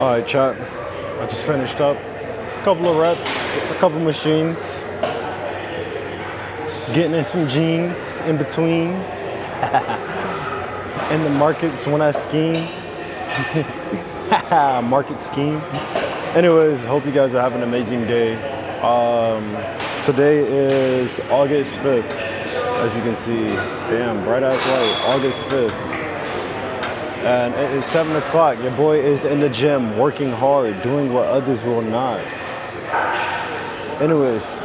All right, chat. I just finished up a couple of reps, a couple machines, getting in some jeans in between. In the markets when I scheme. Market scheme. Anyways, hope you guys are having an amazing day. Today is August 5th, as you can see. Damn, bright ass light, August 5th. And it is 7 o'clock. Your boy is in the gym, working hard, doing what others will not. Anyways,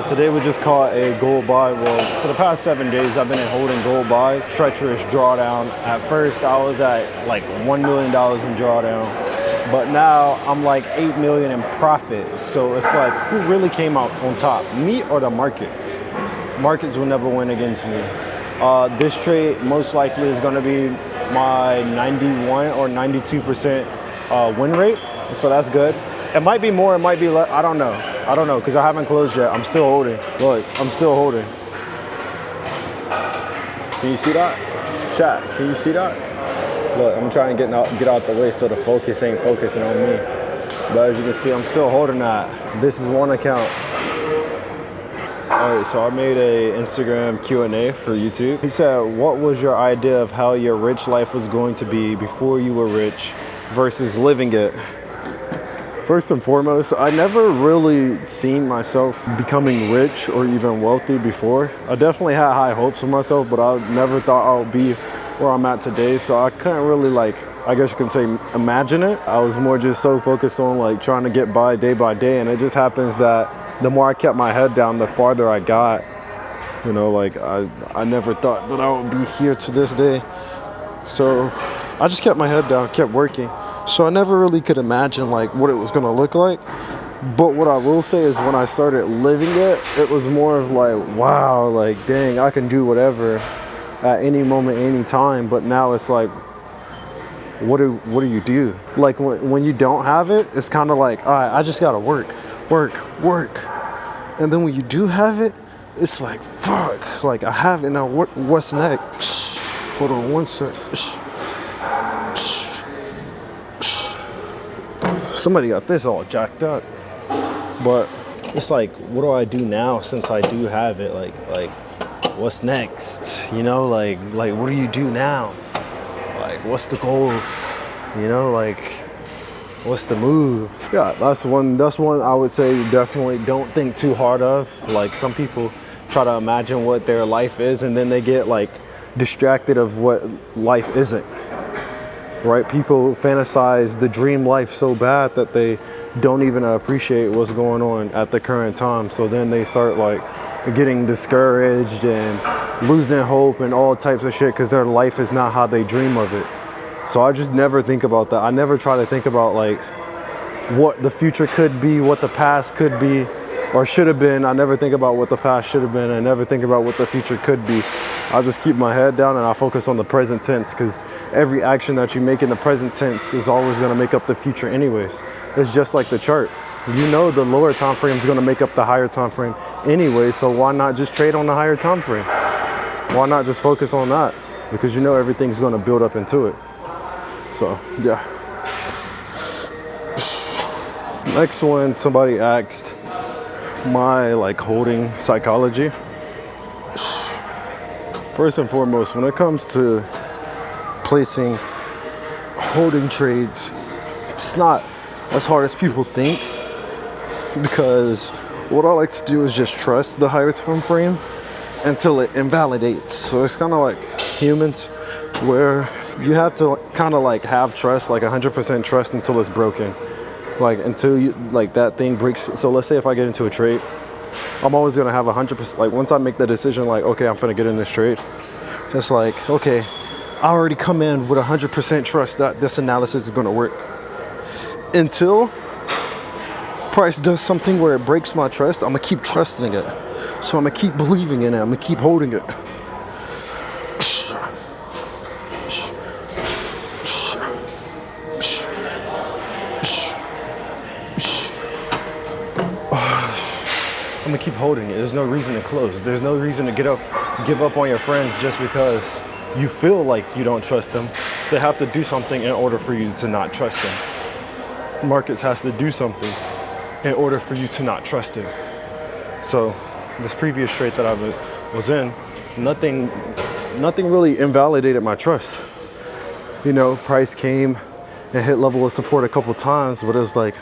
today we just caught a gold buy. Well, for the past 7 days, I've been holding gold buys, treacherous drawdown. At first, I was at like $1 million in drawdown, but now I'm like 8 million in profit. So it's like, who really came out on top, me or the markets? Markets will never win against me. This trade most likely is going to be my 91 or 92% win rate, so that's good. It might be more, it might be less, I don't know, because I haven't closed yet. I'm still holding. Look, I'm still holding. Can you see that? Chat, can you see that? Look, I'm trying to get out the way so the focus ain't focusing on me. But as you can see, I'm still holding that. This is one account. All right, so I made a Instagram Q&A for YouTube. He said, what was your idea of how your rich life was going to be before you were rich versus living it? First and foremost, I never really seen myself becoming rich or even wealthy before. I definitely had high hopes for myself, but I never thought I would be where I'm at today. So I couldn't really I guess you can say imagine it. I was more just so focused on trying to get by day. And it just happens that the more I kept my head down, the farther I got. You know, I never thought that I would be here to this day. So I just kept my head down, kept working. So I never really could imagine what it was gonna look like. But what I will say is when I started living it, it was more of wow, dang, I can do whatever at any moment, any time. But now it's what do you do? When you don't have it, it's kind of all right, I just gotta work. And then when you do have it, it's fuck, I have it now, what's next? Hold on one sec. Somebody got this all jacked up. But it's what do I do now since I do have it? What's next? You know, what do you do now? What's the goals? You know, what's the move? Yeah, that's one I would say definitely don't think too hard of. Some people try to imagine what their life is and then they get distracted of what life isn't. Right? People fantasize the dream life so bad that they don't even appreciate what's going on at the current time. So then they start getting discouraged and losing hope and all types of shit because their life is not how they dream of it. So I just never think about that. I never try to think about what the future could be, what the past could be or should have been. I never think about what the past should have been. I never think about what the future could be. I just keep my head down and I focus on the present tense because every action that you make in the present tense is always going to make up the future anyways. It's just like the chart. You know the lower time frame is going to make up the higher time frame anyway, so why not just trade on the higher time frame? Why not just focus on that? Because you know everything's going to build up into it. So, yeah. Next one, somebody asked my holding psychology. First and foremost, when it comes to placing holding trades, it's not as hard as people think because what I like to do is just trust the higher time frame until it invalidates. So it's kind of like humans where you have to kind of have trust, 100% trust until it's broken. Until you that thing breaks. So let's say if I get into a trade, I'm always gonna have 100%. Once I make the decision, okay, I'm gonna get in this trade. It's okay, I already come in with 100% trust that this analysis is gonna work. Until price does something where it breaks my trust, I'm gonna keep trusting it. So I'm gonna keep believing in it. I'm gonna keep holding it. I'm gonna keep holding it. There's no reason to close. There's no reason to give up on your friends just because you feel like you don't trust them. They have to do something in order for you to not trust them. markets has to do something in order for you to not trust it. So this previous trade that I was in, nothing really invalidated my trust. You know, price came and hit level of support a couple times, but it's like,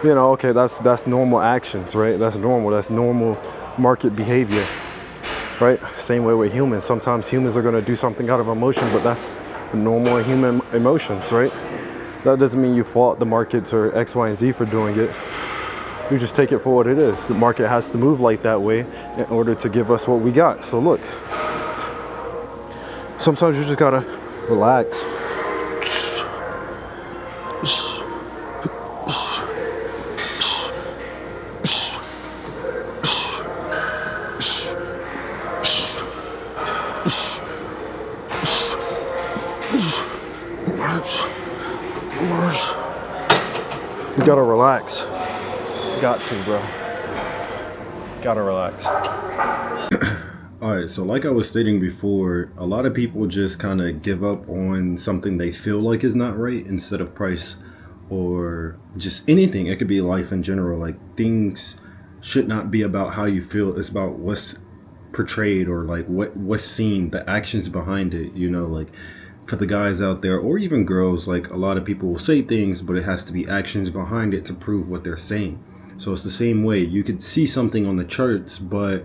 you know, okay, that's normal actions, right? That's normal market behavior, right? Same way with humans. Sometimes humans are gonna do something out of emotion, but that's normal human emotions, right? That doesn't mean you fault the markets or X, Y, and Z for doing it. You just take it for what it is. The market has to move like that way in order to give us what we got. So look, sometimes you just gotta relax. You gotta relax. Got to, bro. Gotta relax. All right, so like I was stating before, a lot of people just kind of give up on something they feel like is not right instead of price or just anything. It could be life in general. Like, things should not be about how you feel. It's about what's portrayed or like what's seen, the actions behind it, you know, like for the guys out there or even girls, like a lot of people will say things, but it has to be actions behind it to prove what they're saying. So it's the same way. You could see something on the charts, but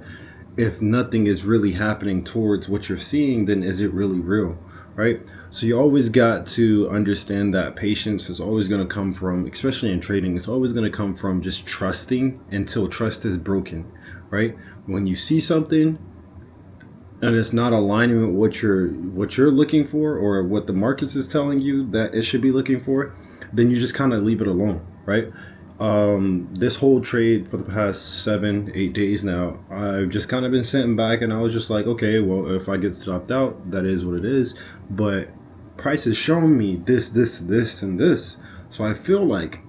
if nothing is really happening towards what you're seeing, then is it really real, right? So you always got to understand that patience is always going to come from, especially in trading, it's always going to come from just trusting until trust is broken, right? When you see something and it's not aligning with what you're looking for or what the markets is telling you that it should be looking for, then you just kind of leave it alone, right? This whole trade for the past 7-8 days now, I've just kind of been sitting back and I was just like, okay, well, if I get stopped out, that is what it is. But price is showing me this, and this. So I feel like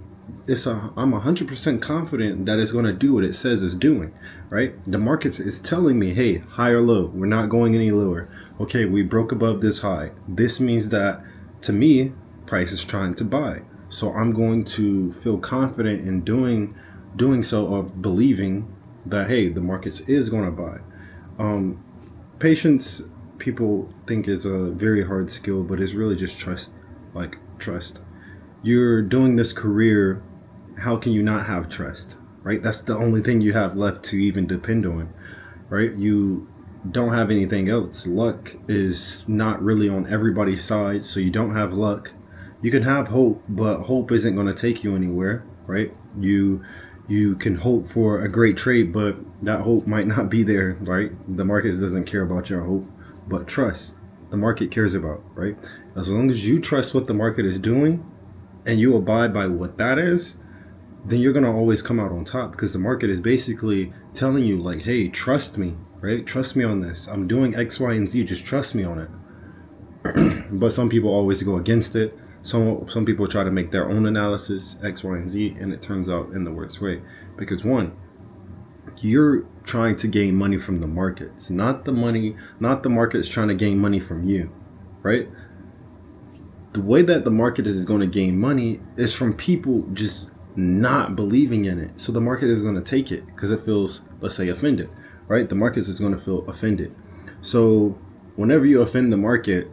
I'm 100% confident that it's going to do what it says it's doing, right? The market is telling me, hey, high or low, we're not going any lower. Okay, we broke above this high. This means that, to me, price is trying to buy. So I'm going to feel confident in doing so, or believing that, hey, the markets is going to buy. Patience, people think, is a very hard skill, but it's really just trust. Like, trust. You're doing this career, how can you not have trust, right? That's the only thing you have left to even depend on, right? You don't have anything else. Luck is not really on everybody's side, so you don't have luck. You can have hope, but hope isn't going to take you anywhere, right? You can hope for a great trade, but that hope might not be there, right? The market doesn't care about your hope, but trust, the market cares about, right? As long as you trust what the market is doing and you abide by what that is, then you're going to always come out on top, because the market is basically telling you, like, hey, trust me, right? Trust me on this. I'm doing X, Y, and Z. Just trust me on it. But some people always go against it. Some people try to make their own analysis, X, Y, and Z, and it turns out in the worst way. Because one, you're trying to gain money from the markets, not the markets trying to gain money from you, right? The way that the market is going to gain money is from people just not believing in it. So the market is going to take it because it feels, let's say, offended, right? The market is going to feel offended. So whenever you offend the market,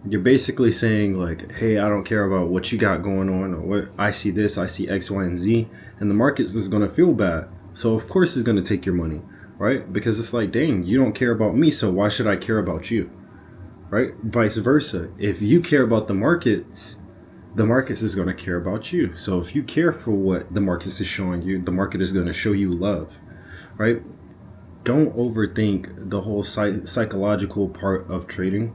you're basically saying, like, hey, I don't care about what you got going on, or what I see this, I see X, Y, and Z, and the market is going to feel bad. So of course it's going to take your money, right? Because it's like, dang, you don't care about me, so why should I care about you, right? Vice versa. If you care about the markets is going to care about you. So if you care for what the markets is showing you, the market is going to show you love, right? Don't overthink the whole psychological part of trading.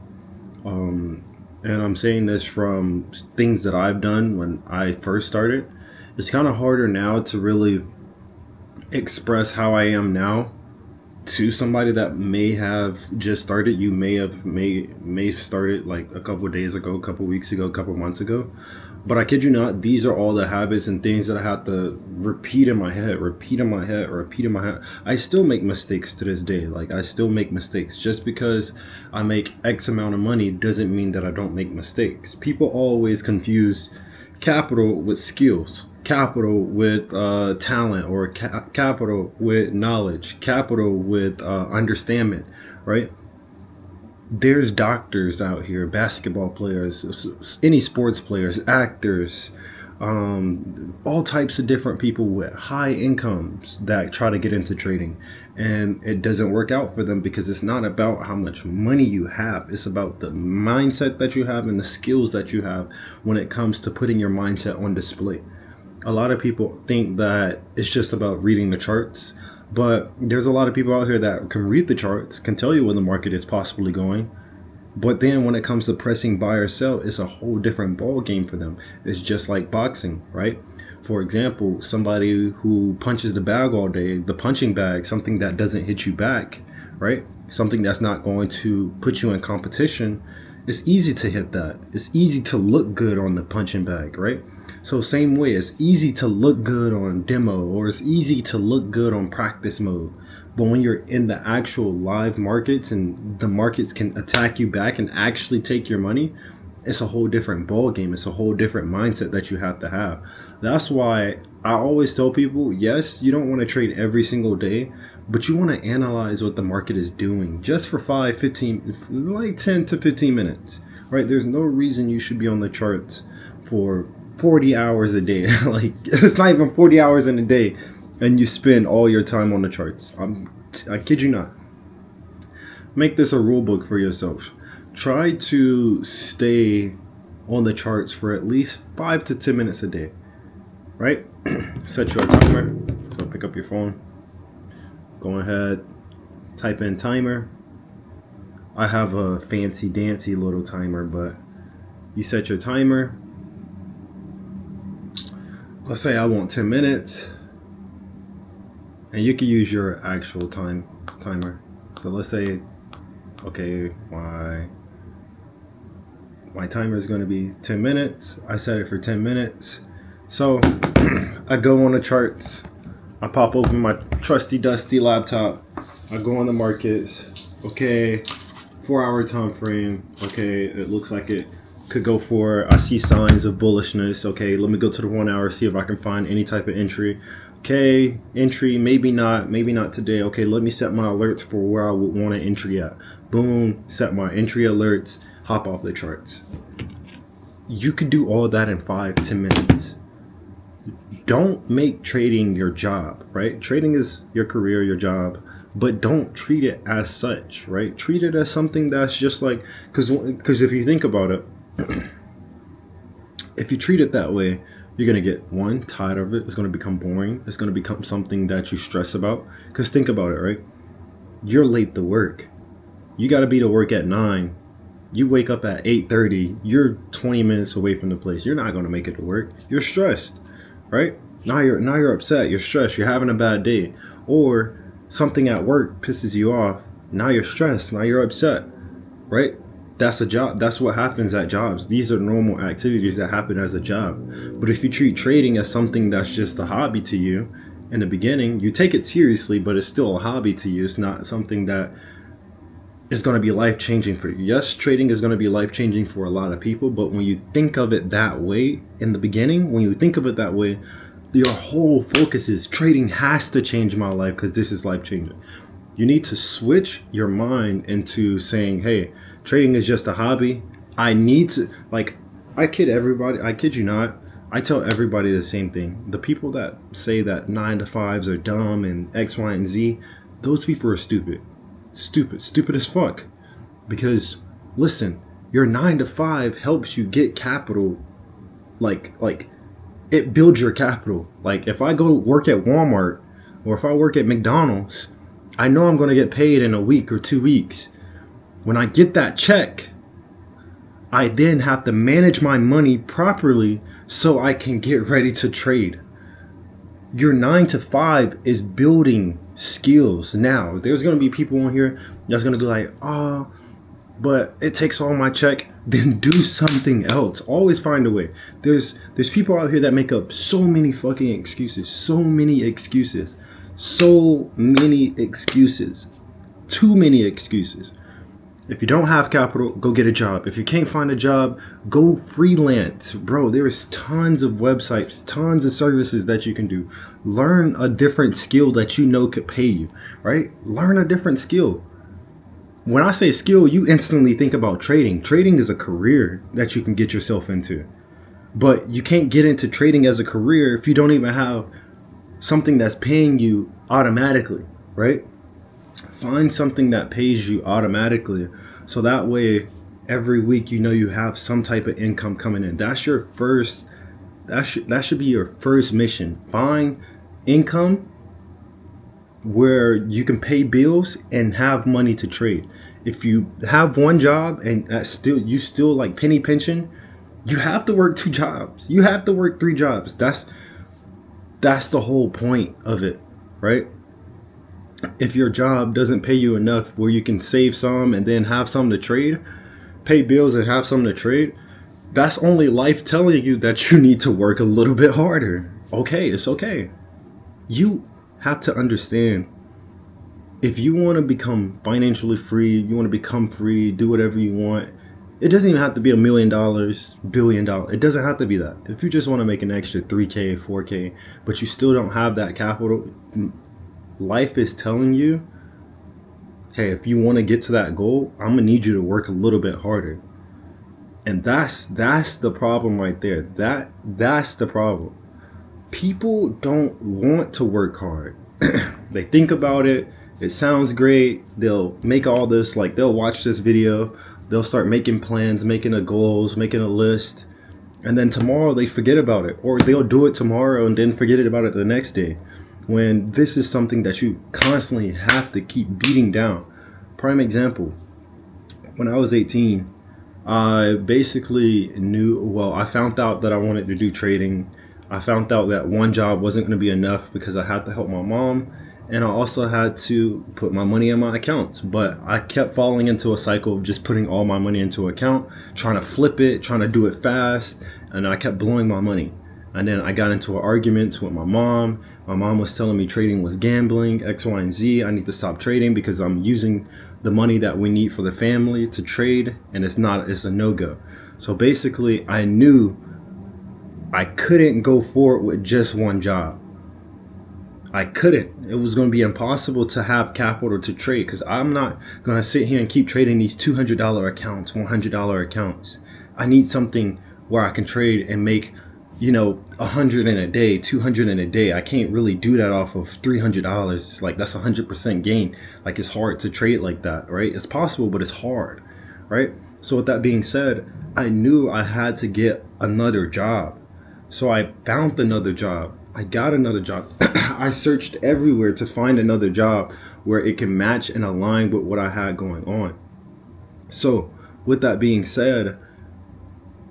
And I'm saying this from things that I've done when I first started. It's kind of harder now to really express how I am now to somebody that may have just started. You may started like a couple of days ago, a couple of weeks ago, a couple of months ago. But I kid you not, these are all the habits and things that I have to repeat in my head. I still make mistakes to this day. Like, I still make mistakes. Just because I make X amount of money doesn't mean that I don't make mistakes. People always confuse capital with skills, capital with talent, or capital with knowledge, capital with understanding, right? There's doctors out here, basketball players, any sports players, actors, all types of different people with high incomes that try to get into trading, and it doesn't work out for them because it's not about how much money you have. It's about the mindset that you have and the skills that you have when it comes to putting your mindset on display. A lot of people think that it's just about reading the charts, but there's a lot of people out here that can read the charts, can tell you where the market is possibly going, but then when it comes to pressing buy or sell, it's a whole different ball game for them. It's just like boxing, right? For example, somebody who punches the bag all day, the punching bag, something that doesn't hit you back, right? Something that's not going to put you in competition. It's easy to hit that. It's easy to look good on the punching bag, right? So same way, it's easy to look good on demo, or it's easy to look good on practice mode. But when you're in the actual live markets and the markets can attack you back and actually take your money, it's a whole different ball game. It's a whole different mindset that you have to have. That's why I always tell people, yes, you don't want to trade every single day, but you want to analyze what the market is doing just for 10 to 15 minutes, right? There's no reason you should be on the charts for 40 hours a day. Like, it's not even 40 hours in a day, and you spend all your time on the charts. I kid you not. Make this a rule book for yourself. Try to stay on the charts for at least 5 to 10 minutes a day, right? Set your timer. So pick up your phone. Go ahead, type in timer. I have a fancy dancy little timer, but you set your timer. Let's say I want 10 minutes. And you can use your actual timer. So let's say, okay, my timer is going to be 10 minutes. I set it for 10 minutes. So I go on the charts. I pop open my trusty dusty laptop. I go on the markets. Okay, 4-hour time frame. Okay, it looks like it could go for, I see signs of bullishness. Okay, let me go to the 1 hour, see if I can find any type of entry. Okay, entry, maybe not today. Okay, let me set my alerts for where I would want an entry at. Boom, set my entry alerts, hop off the charts. You can do all that in 5-10 minutes. Don't make trading your job, right? Trading is your career, your job, but don't treat it as such, right? Treat it as something that's just like, because if you think about it, if you treat it that way, you're going to get, tired of it. It's going to become boring. It's going to become something that you stress about. Because think about it, right? You're late to work. You got to be to work at 9. You wake up at 8:30. You're 20 minutes away from the place. You're not going to make it to work. You're stressed, right? Now you're upset. You're stressed. You're having a bad day. Or something at work pisses you off. Now you're stressed. Now you're upset, right? That's a job. That's what happens at jobs. These are normal activities that happen as a job. But if you treat trading as something that's just a hobby to you in the beginning, you take it seriously, but it's still a hobby to you. It's not something that is going to be life-changing for you. Yes, trading is going to be life-changing for a lot of people, but when you think of it that way in the beginning, when you think of it that way, your whole focus is trading has to change my life because this is life-changing. You need to switch your mind into saying, hey, trading is just a hobby. I need to, like, I kid everybody. I kid you not. I tell everybody the same thing. The people that say that 9-to-5s are dumb and X, Y, and Z, those people are stupid. Stupid as fuck. Because, listen, your 9-to-5 helps you get capital. Like, it builds your capital. Like, if I go work at Walmart or if I work at McDonald's, I know I'm going to get paid in a week or 2 weeks. When I get that check, I then have to manage my money properly so I can get ready to trade. Your 9-to-5 is building skills. Now, there's going to be people on here that's going to be like, but it takes all my check. Then do something else. Always find a way. There's people out here that make up so many fucking excuses. So many excuses. Too many excuses. If you don't have capital, go get a job. If you can't find a job, go freelance. Bro, there's tons of websites, tons of services that you can do. Learn a different skill that you know could pay you, right? Learn a different skill. When I say skill, you instantly think about trading. Trading is a career that you can get yourself into. But you can't get into trading as a career if you don't even have something that's paying you automatically, right? Find something that pays you automatically, so that way every week you know you have some type of income coming in. That's your first, that should be your first mission. Find income where you can pay bills and have money to trade. If you have one job and you still like penny pinching, you have to work 2 jobs. You have to work 3 jobs. That's the whole point of it, right? If your job doesn't pay you enough where you can save some and then have some to trade, pay bills and have some to trade, that's only life telling you that you need to work a little bit harder. Okay, it's okay. You have to understand, if you want to become financially free, you want to become free, do whatever you want, it doesn't even have to be $1 million, $1 billion. It doesn't have to be that. If you just want to make an extra 3K, 4K, but you still don't have that capital, life is telling you, hey, if you want to get to that goal, I'm gonna need you to work a little bit harder. And that's the problem right there. That's the problem. People don't want to work hard. They think about it, it sounds great, they'll make all this, like they'll watch this video, they'll start making plans, making a goals, making a list, and then tomorrow they forget about it, or they'll do it tomorrow and then forget about it the next day. When this is something that you constantly have to keep beating down. Prime example, when I was 18, I basically I found out that I wanted to do trading. I found out that one job wasn't going to be enough because I had to help my mom, and I also had to put my money in my accounts. But I kept falling into a cycle of just putting all my money into an account, trying to flip it, trying to do it fast, and I kept blowing my money. And then I got into arguments with my mom. My mom was telling me trading was gambling, X, Y, and Z. I need to stop trading because I'm using the money that we need for the family to trade, and it's a no-go. So basically, I knew I couldn't go forward with just one job. I couldn't. It was going to be impossible to have capital to trade, because I'm not going to sit here and keep trading these $200 accounts, $100 accounts. I need something where I can trade and make, 100 in a day, 200 in a day. I can't really do that off of $300. Like, that's 100% gain. Like, it's hard to trade like that, right? It's possible, but it's hard, right? So with that being said, I knew I had to get another job. So I found another job. I got another job. I searched everywhere to find another job where it can match and align with what I had going on. So with that being said,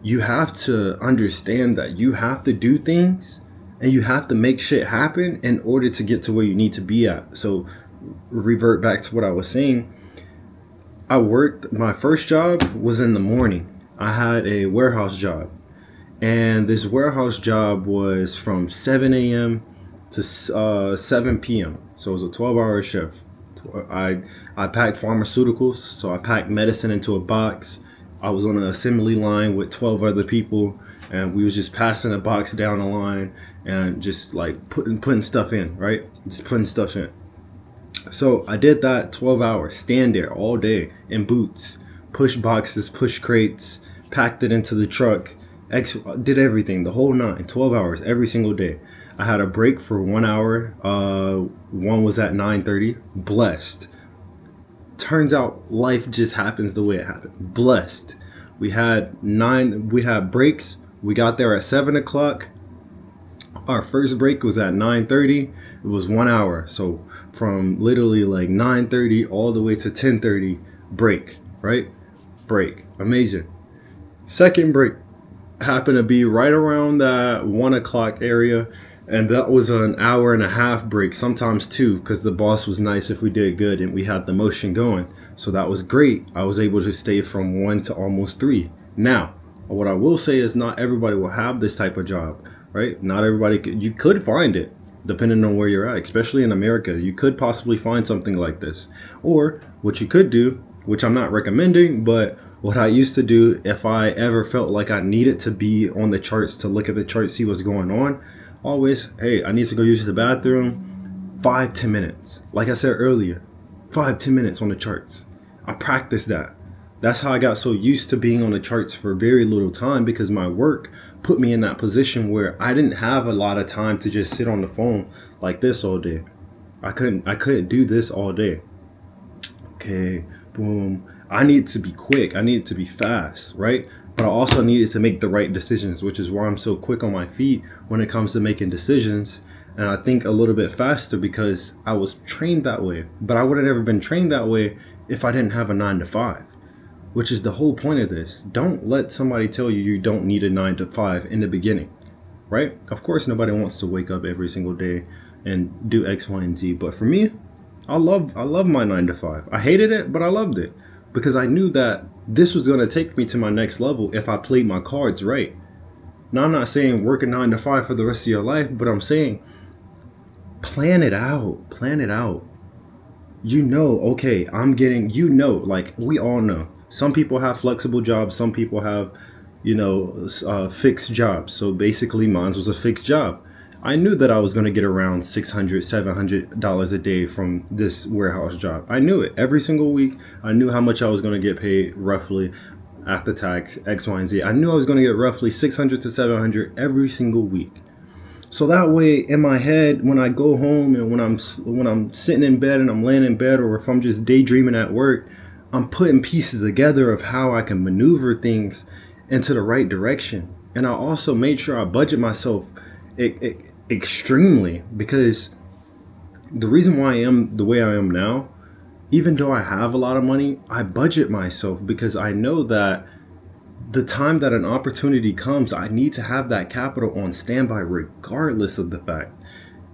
you have to understand that you have to do things and you have to make shit happen in order to get to where you need to be at. So revert back to what I was saying. My first job was in the morning. I had a warehouse job, and this warehouse job was from 7 a.m. to 7 p.m. So it was a 12-hour shift. I packed pharmaceuticals, so I packed medicine into a box. I was on an assembly line with 12 other people, and we was just passing a box down the line and just like putting stuff in, right? Just putting stuff in. So I did that 12 hours, stand there all day in boots, push boxes, push crates, packed it into the truck, did everything, the whole 12 hours, every single day. I had a break for 1 hour. One was at 9:30. Blessed. Turns out life just happens the way it happened. Blessed. We had breaks. We got there at 7 o'clock. Our first break was at 9:30. It was 1 hour. So from literally like 9:30 all the way to 10:30, break, right? Break. Amazing. Second break happened to be right around that 1 o'clock area. And that was an hour and a half break, sometimes 2, because the boss was nice if we did good and we had the motion going. So that was great. I was able to stay from 1 to almost 3. Now, what I will say is not everybody will have this type of job, right? Not everybody you could find it, depending on where you're at, especially in America. You could possibly find something like this. Or what you could do which I'm not recommending, but what I used to do if I ever felt like I needed to be on the charts to look at the charts, see what's going on, always, hey, I need to go use the bathroom, 5-10 minutes. Like I said earlier, 5-10 minutes on the charts. I practiced that. That's how I got so used to being on the charts for very little time, because my work put me in that position where I didn't have a lot of time to just sit on the phone like this all day. I couldn't do this all day. Okay, boom. I need to be quick. I need to be fast, right? But I also needed to make the right decisions, which is why I'm so quick on my feet when it comes to making decisions. And I think a little bit faster because I was trained that way. But I would have never been trained that way if I didn't have a 9 to 5, which is the whole point of this. Don't let somebody tell you you don't need a 9 to 5 in the beginning, right? Of course, nobody wants to wake up every single day and do X, Y, and Z. But for me, I love my 9 to 5. I hated it, but I loved it because I knew that this was going to take me to my next level if I played my cards right. Now, I'm not saying work a 9 to 5 for the rest of your life, but I'm saying plan it out. Plan it out. Okay, like we all know. Some people have flexible jobs. Some people have, fixed jobs. So basically, mine was a fixed job. I knew that I was going to get around $600-$700 a day from this warehouse job. I knew it every single week. I knew how much I was going to get paid roughly after tax, X, Y, and Z. I knew I was going to get roughly 600 to 700 every single week. So that way, in my head, when I go home and when I'm sitting in bed and I'm laying in bed, or if I'm just daydreaming at work, I'm putting pieces together of how I can maneuver things into the right direction. And I also made sure I budget myself extremely, because the reason why I am the way I am now, even though I have a lot of money, I budget myself because I know that the time that an opportunity comes, I need to have that capital on standby regardless of the fact.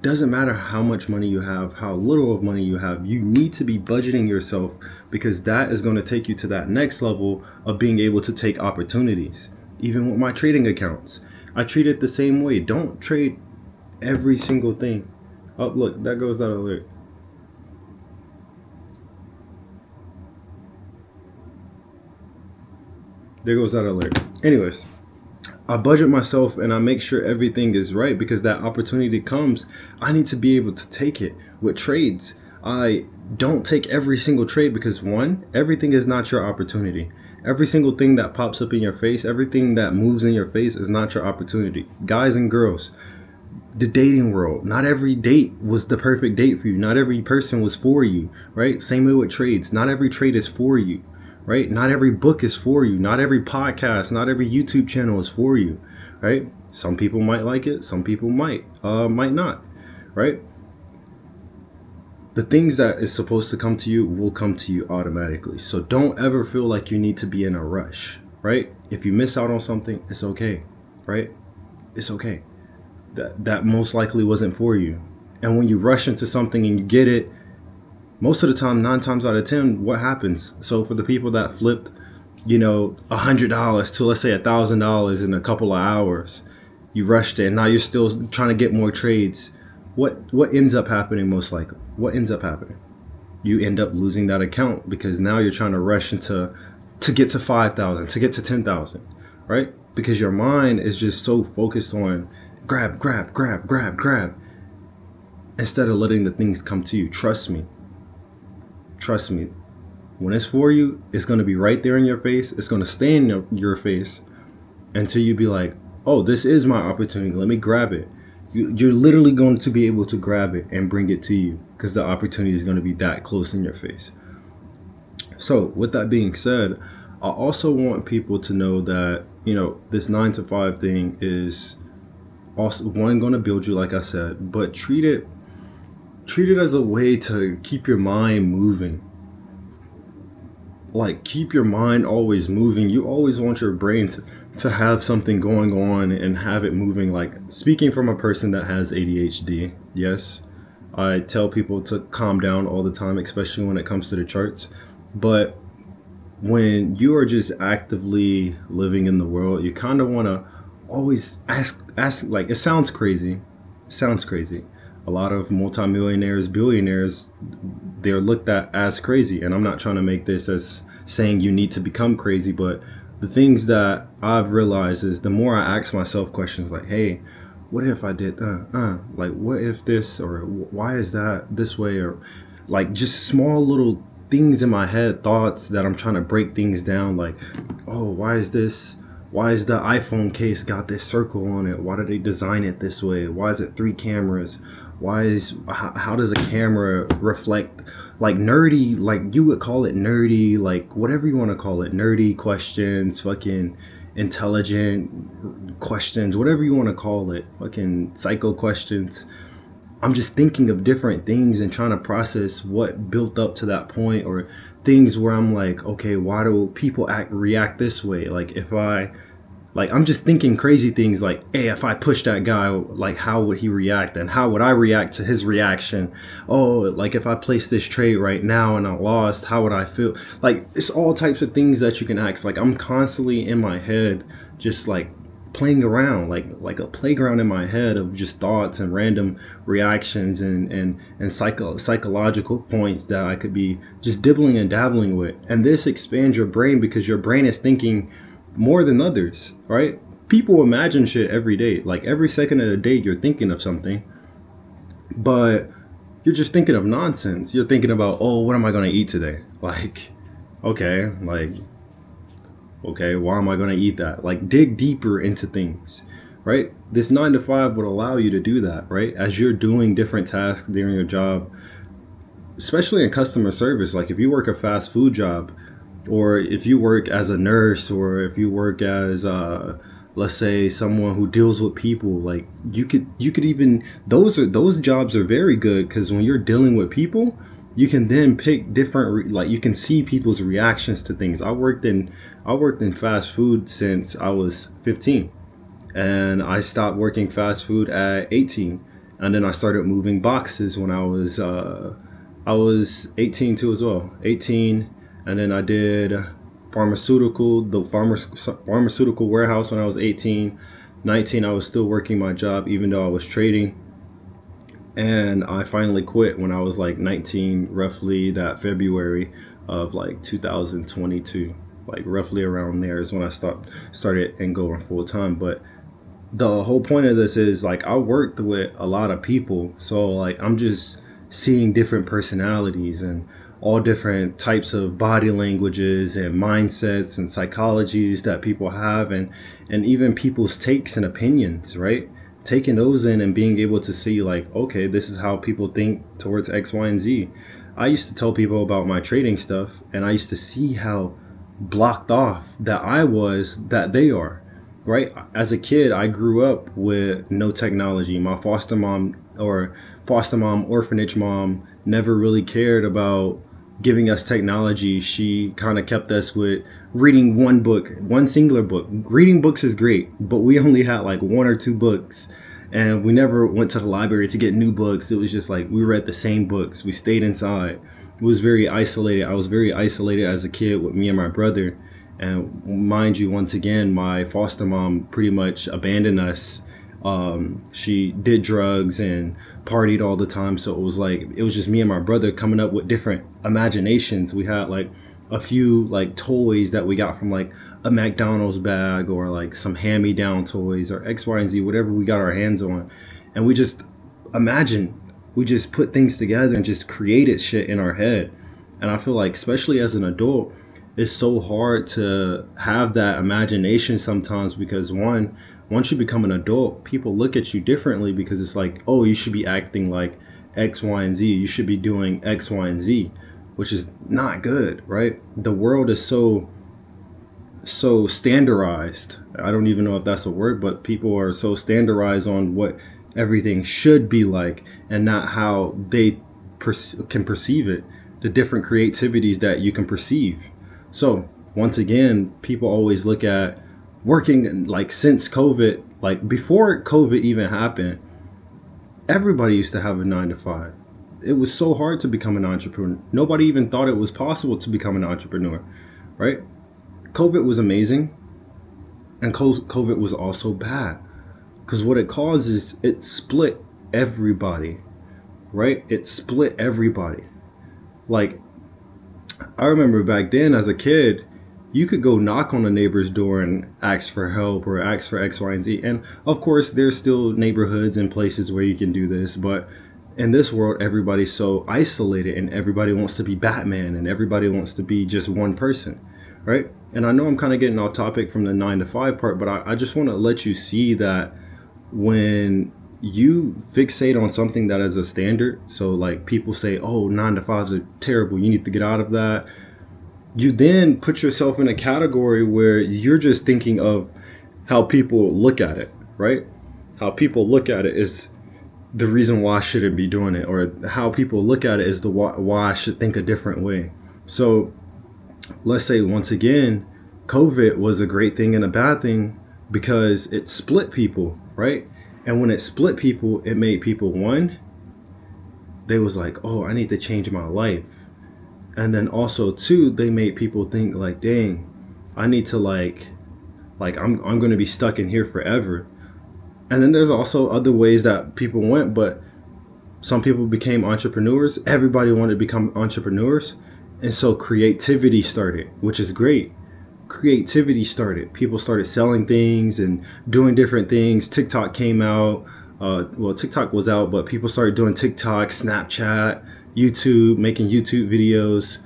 Doesn't matter how much money you have, how little of money you have, you need to be budgeting yourself, because that is going to take you to that next level of being able to take opportunities. Even with my trading accounts, I treat it the same way. Don't trade every single thing. Oh, look, that goes that alert. There goes that alert. Anyways, I budget myself and I make sure everything is right, because that opportunity comes, I need to be able to take it. With trades, I don't take every single trade because, one, everything is not your opportunity. Every single thing that pops up in your face, everything that moves in your face is not your opportunity. Guys and girls, the dating world, not every date was the perfect date for you. Not every person was for you, right? Same way with trades. Not every trade is for you, right? Not every book is for you. Not every podcast, not every YouTube channel is for you, right? Some people might like it. Some people might not, right? The things that is supposed to come to you will come to you automatically. So don't ever feel like you need to be in a rush, right? If you miss out on something, it's okay, right? It's okay. That most likely wasn't for you. And when you rush into something and you get it, most of the time, 9 times out of 10, what happens? So for the people that flipped, $100 to, let's say, $1,000 in a couple of hours, you rushed it, and now you're still trying to get more trades. What ends up happening most likely? What ends up happening? You end up losing that account, because now you're trying to rush to get to 5,000, to get to 10,000, right? Because your mind is just so focused on grab, instead of letting the things come to you. Trust me. When it's for you, it's going to be right there in your face. It's going to stay in your face until you be like, oh, this is my opportunity. Let me grab it. You're literally going to be able to grab it and bring it to you, because the opportunity is going to be that close in your face. So with that being said, I also want people to know that, this 9 to 5 thing is also, one, going to build you, like I said, but treat it as a way to keep your mind moving. Like, keep your mind always moving. You always want your brain to have something going on and have it moving. Like, speaking from a person that has ADHD, yes, I tell people to calm down all the time, especially when it comes to the charts. But when you are just actively living in the world, you kind of want to always ask, like, it sounds crazy. a lot of multimillionaires, billionaires, they're looked at as crazy. And I'm not trying to make this as saying you need to become crazy, but the things that I've realized is the more I ask myself questions like, hey, what if I did like what if this, or why is that this way, or like just small little things in my head, thoughts that I'm trying to break things down, like, oh, why is the iPhone case got this circle on it? Why did they design it this way? Why is it 3 cameras? How does a camera reflect, like nerdy, like you would call it nerdy, like whatever you want to call it, nerdy questions, fucking intelligent questions, whatever you want to call it, fucking psycho questions. I'm just thinking of different things and trying to process what built up to that point, or things where I'm like, okay, why do people react this way? I'm just thinking crazy things like, hey, if I push that guy, like how would he react, and how would I react to his reaction? Oh, like if I place this trade right now and I lost, how would I feel? Like it's all types of things that you can ask. Like I'm constantly in my head, just like playing around, like a playground in my head of just thoughts and random reactions and psychological points that I could be just dibbling and dabbling with. And this expands your brain because your brain is thinking more than others, right? People imagine shit every day. Like every second of the day, you're thinking of something, but you're just thinking of nonsense. You're thinking about, oh, what am I going to eat today? Like, okay, why am I going to eat that? Like dig deeper into things, right? This 9 to 5 would allow you to do that, right? As you're doing different tasks during your job, especially in customer service. Like if you work a fast food job, or if you work as a nurse, or if you work as let's say someone who deals with people, like you could even, those jobs are very good because when you're dealing with people, you can then pick different, like you can see people's reactions to things. I worked in fast food since I was 15, and I stopped working fast food at 18, and then I started moving boxes when I was 18 too as well, 18. And then I did pharmaceutical warehouse when I was 18. 19, I was still working my job even though I was trading. And I finally quit when I was like 19, roughly that February of like 2022. Like roughly around there is when I started and going full time. But the whole point of this is like I worked with a lot of people. So like I'm just seeing different personalities and all different types of body languages and mindsets and psychologies that people have, and even people's takes and opinions, right? Taking those in and being able to see like, okay, this is how people think towards X, Y, and Z. I used to tell people about my trading stuff, and I used to see how blocked off that I was, that they are, right? As a kid, I grew up with no technology. My foster mom, orphanage mom, never really cared about giving us technology. She kind of kept us with reading one singular book. Reading books is great, but we only had like 1 or 2 books, and we never went to the library to get new books. It was just like we read the same books. We stayed inside. It was very isolated. I was very isolated as a kid with me and my brother. And mind you, once again, my foster mom pretty much abandoned us. She did drugs and partied all the time, so it was just me and my brother coming up with different imaginations. We had like a few like toys that we got from like a McDonald's bag, or like some hand-me-down toys, or X, Y, and Z, whatever we got our hands on, and we just put things together and just created shit in our head. And I feel like, especially as an adult, it's so hard to have that imagination sometimes, because once you become an adult, people look at you differently, because it's like, oh, you should be acting like X, Y, and Z. You should be doing X, Y, and Z, which is not good, right? The world is so standardized. I don't even know if that's a word, but people are so standardized on what everything should be like, and not how they can perceive it, the different creativities that you can perceive. So once again, people always look at working, like since COVID, like before COVID even happened, everybody used to have a 9 to 5. It was so hard to become an entrepreneur. Nobody even thought it was possible to become an entrepreneur, right? COVID was amazing, and COVID was also bad, because what it caused is it split everybody. right? It split everybody. Like, I remember back then as a kid, you could go knock on a neighbor's door and ask for help or ask for X, Y, and Z. And of course, there's still neighborhoods and places where you can do this. But in this world, everybody's so isolated and everybody wants to be Batman and everybody wants to be just one person, right? And I know I'm kind of getting off topic from the 9 to 5 part, but I just want to let you see that when you fixate on something that is a standard, so like people say, oh, 9 to 5s are terrible, you need to get out of that, you then put yourself in a category where you're just thinking of how people look at it, right? How people look at it is the reason why I shouldn't be doing it, or how people look at it is the why I should think a different way. So let's say once again, COVID was a great thing and a bad thing because it split people, right? And when it split people, it made people, one, they was like, oh, I need to change my life. And then also two, they made people think like, dang, I need to like I'm going to be stuck in here forever. And then there's also other ways that people went, but some people became entrepreneurs. Everybody wanted to become entrepreneurs. And so creativity started, which is great. Creativity started. People started selling things and doing different things. TikTok came out. Well, TikTok was out, but people started doing TikTok, Snapchat, YouTube, making YouTube videos.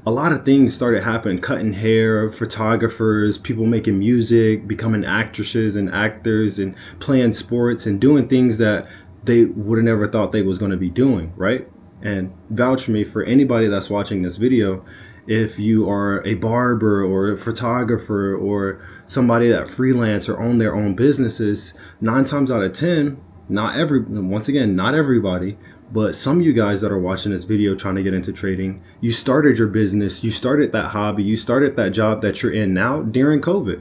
A lot of things started happening, cutting hair, photographers, people making music, becoming actresses and actors and playing sports and doing things that they would have never thought they was going to be doing, right? And vouch for me, for anybody that's watching this video, if you are a barber or a photographer or somebody that freelance or own their own businesses, 9 times out of 10, not everybody, but some of you guys that are watching this video trying to get into trading, you started your business, you started that hobby, you started that job that you're in now during COVID,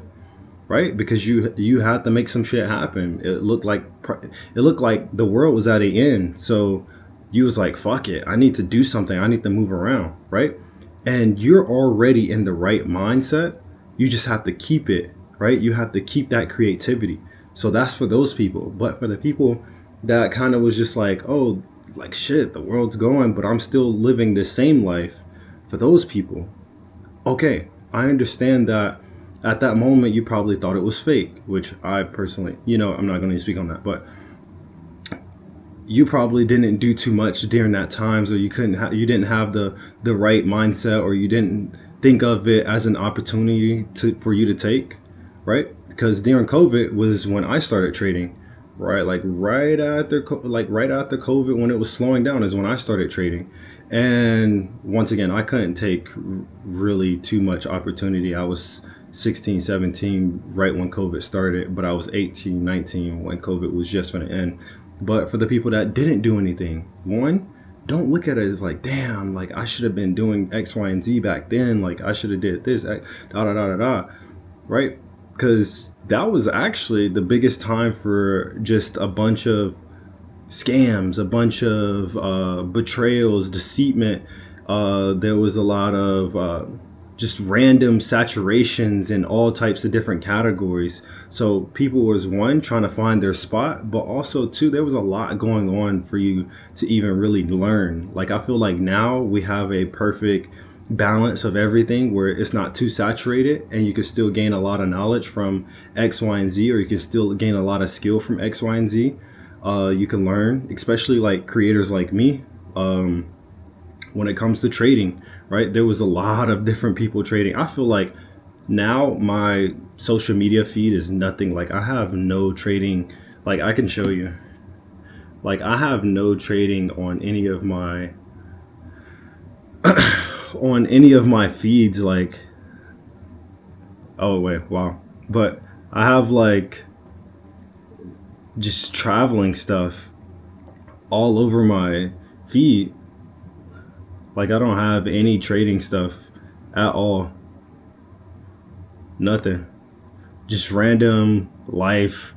right? Because you had to make some shit happen. It looked like the world was at an end. So you was like, fuck it, I need to do something. I need to move around, right? And you're already in the right mindset. You just have to keep it, right? You have to keep that creativity. So that's for those people. But for the people that kind of was just like, oh, like shit, the world's going, but I'm still living the same life. For those people, okay, I understand that at that moment you probably thought it was fake, which I personally, I'm not going to speak on that, but you probably didn't do too much during that time, so you didn't have the right mindset, or you didn't think of it as an opportunity for you to take, right? Because during COVID was when I started trading. Right, like right after COVID, when it was slowing down, is when I started trading. And once again, I couldn't take really too much opportunity. I was 16, 17 right when COVID started, but I was 18, 19 when COVID was just going to end. But for the people that didn't do anything, one, don't look at it as like, damn, like I should have been doing X, Y, and Z back then. Like I should have did this, da da da da da, right? Because that was actually the biggest time for just a bunch of scams, a bunch of betrayals, deceitment. There was a lot of just random saturations in all types of different categories. So people was, one, trying to find their spot, but also two, there was a lot going on for you to even really learn. Like I feel like now we have a perfect balance of everything where it's not too saturated, and you can still gain a lot of knowledge from X, Y, and Z, or you can still gain a lot of skill from X, Y, and Z. You can learn, especially like creators like me, when it comes to trading, right? There was a lot of different people trading. I feel like now my social media feed is nothing. Like I have no trading. Like I can show you, like I have no trading on any of my feeds. Like, oh wait, wow. But I have like just traveling stuff all over my feed. Like I don't have any trading stuff at all. Nothing. Just random life,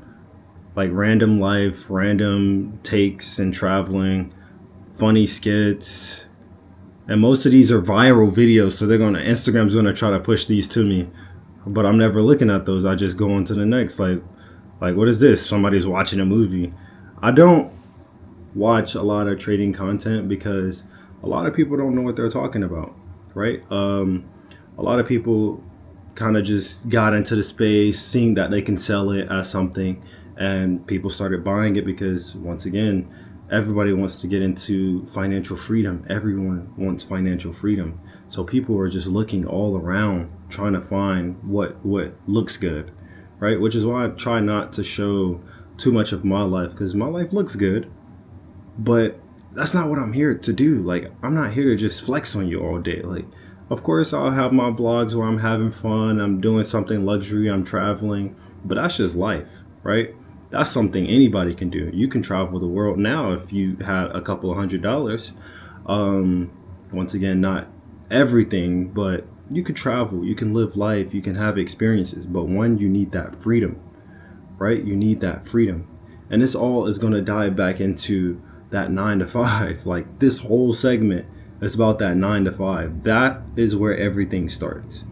random takes and traveling, funny skits. And most of these are viral videos, so Instagram's gonna try to push these to me. But I'm never looking at those. I just go on to the next. Like what is this? Somebody's watching a movie. I don't watch a lot of trading content because a lot of people don't know what they're talking about, right? A lot of people kind of just got into the space, seeing that they can sell it as something, and people started buying it because, once again, everybody wants to get into financial freedom. Everyone wants financial freedom. So people are just looking all around trying to find what looks good, right? Which is why I try not to show too much of my life, because my life looks good, but that's not what I'm here to do. Like, I'm not here to just flex on you all day. Like, of course, I'll have my vlogs where I'm having fun, I'm doing something luxury, I'm traveling, but that's just life, right? That's something anybody can do. You can travel the world now if you had a couple of $100. Once again, not everything, but you can travel, you can live life, you can have experiences. But one, you need that freedom, right? You need that freedom. And this all is going to dive back into that 9 to 5. Like, this whole segment is about that 9 to 5. That is where everything starts.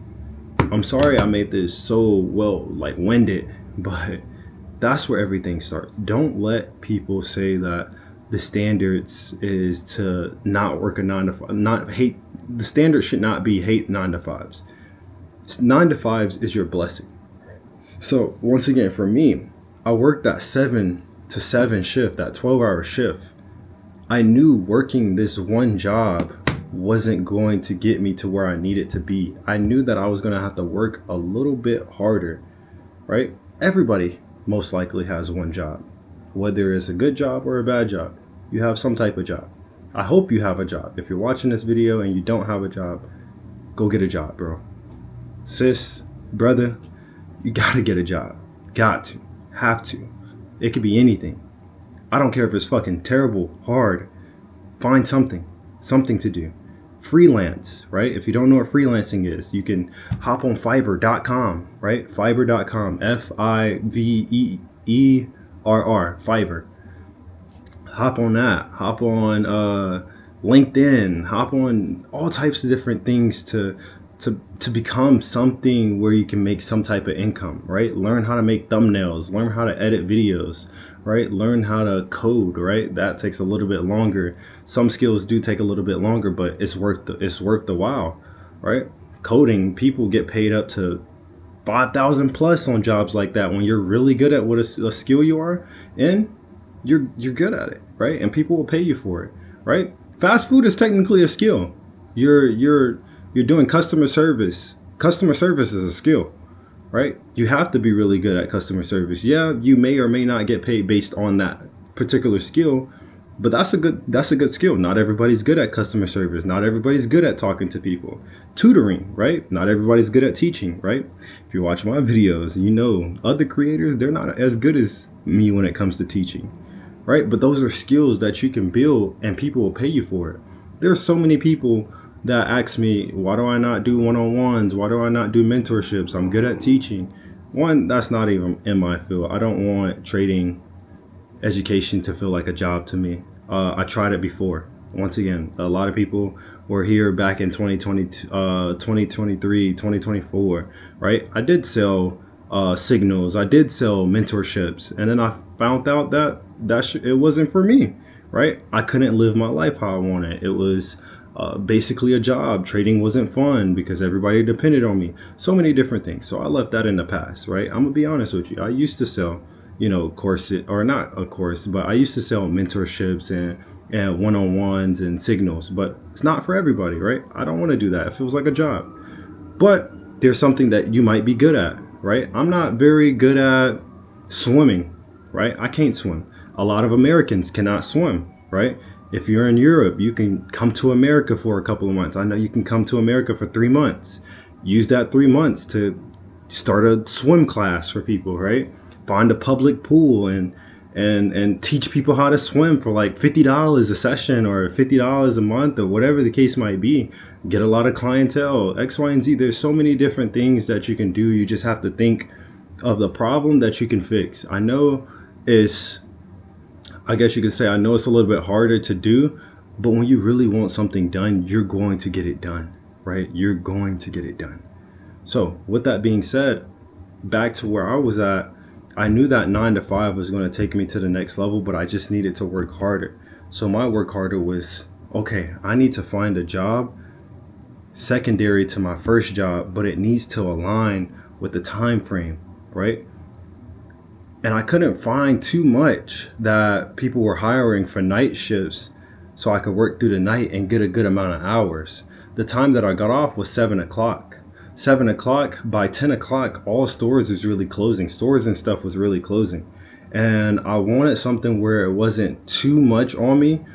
I'm sorry I made this so well, like, winded, but that's where everything starts. Don't let people say that the standards is to not work a 9 to 5, not hate. The standard should not be hate 9 to 5s. 9 to 5s is your blessing. So once again, for me, I worked that 7 to 7 shift, that 12-hour shift. I knew working this one job wasn't going to get me to where I needed to be. I knew that I was going to have to work a little bit harder, right? Everybody most likely has one job, whether it's a good job or a bad job. You have some type of job. I hope you have a job. If you're watching this video and you don't have a job, go get a job, bro. Sis, brother, you gotta get a job. Got to. Have to. It could be anything. I don't care if it's fucking terrible, hard. Find something to do. Freelance, right? If you don't know what freelancing is, you can hop on Fiverr.com, right? Fiverr.com, Fiverr, Fiverr. Hop on that. Hop on LinkedIn. Hop on all types of different things to become something where you can make some type of income, right? Learn how to make thumbnails, learn how to edit videos, right? Learn how to code, right? That takes a little bit longer. Some skills do take a little bit longer, but it's worth the while, right? Coding, people get paid up to 5,000 plus on jobs like that when you're really good at what a skill you are, and you're good at it, right? And people will pay you for it, right? Fast food is technically a skill. You're doing customer service. Customer service is a skill, right? You have to be really good at customer service. Yeah, you may or may not get paid based on that particular skill, but that's a good skill. Not everybody's good at customer service. Not everybody's good at talking to people. Tutoring, right? Not everybody's good at teaching, right? If you watch my videos, you know other creators, they're not as good as me when it comes to teaching, right? But those are skills that you can build and people will pay you for it. There are so many people that ask me, why do I not do one-on-ones? Why do I not do mentorships? I'm good at teaching. One, that's not even in my field. I don't want trading education to feel like a job to me. I tried it before. Once again, a lot of people were here back in 2023, 2024, right? I did sell signals. I did sell mentorships. And then I found out that it wasn't for me, right? I couldn't live my life how I wanted. It was basically a job. Trading wasn't fun because everybody depended on me. So many different things. So I left that in the past, right? I'm gonna be honest with you. I used to sell, courses, or not a course, but I used to sell mentorships and one-on-ones and signals, but it's not for everybody, right? I don't want to do that. It feels like a job. But there's something that you might be good at, right? I'm not very good at swimming, right? I can't swim. A lot of Americans cannot swim, right? If you're in Europe, you can come to America for a couple of months. I know you can come to America for 3 months. Use that 3 months to start a swim class for people, right? Find a public pool and teach people how to swim for like $50 a session or $50 a month or whatever the case might be. Get a lot of clientele, X, Y, and Z. There's so many different things that you can do. You just have to think of the problem that you can fix. I know I guess you could say, I know it's a little bit harder to do, but when you really want something done, you're going to get it done, right? You're going to get it done. So with that being said, back to where I was at, I knew that 9 to 5 was going to take me to the next level, but I just needed to work harder. So my work harder was, okay, I need to find a job secondary to my first job, but it needs to align with the time frame, right? And I couldn't find too much that people were hiring for night shifts so I could work through the night and get a good amount of hours. The time that I got off was 7 o'clock. 7 o'clock, by 10 o'clock, all stores was really closing. Stores and stuff was really closing. And I wanted something where it wasn't too much on me,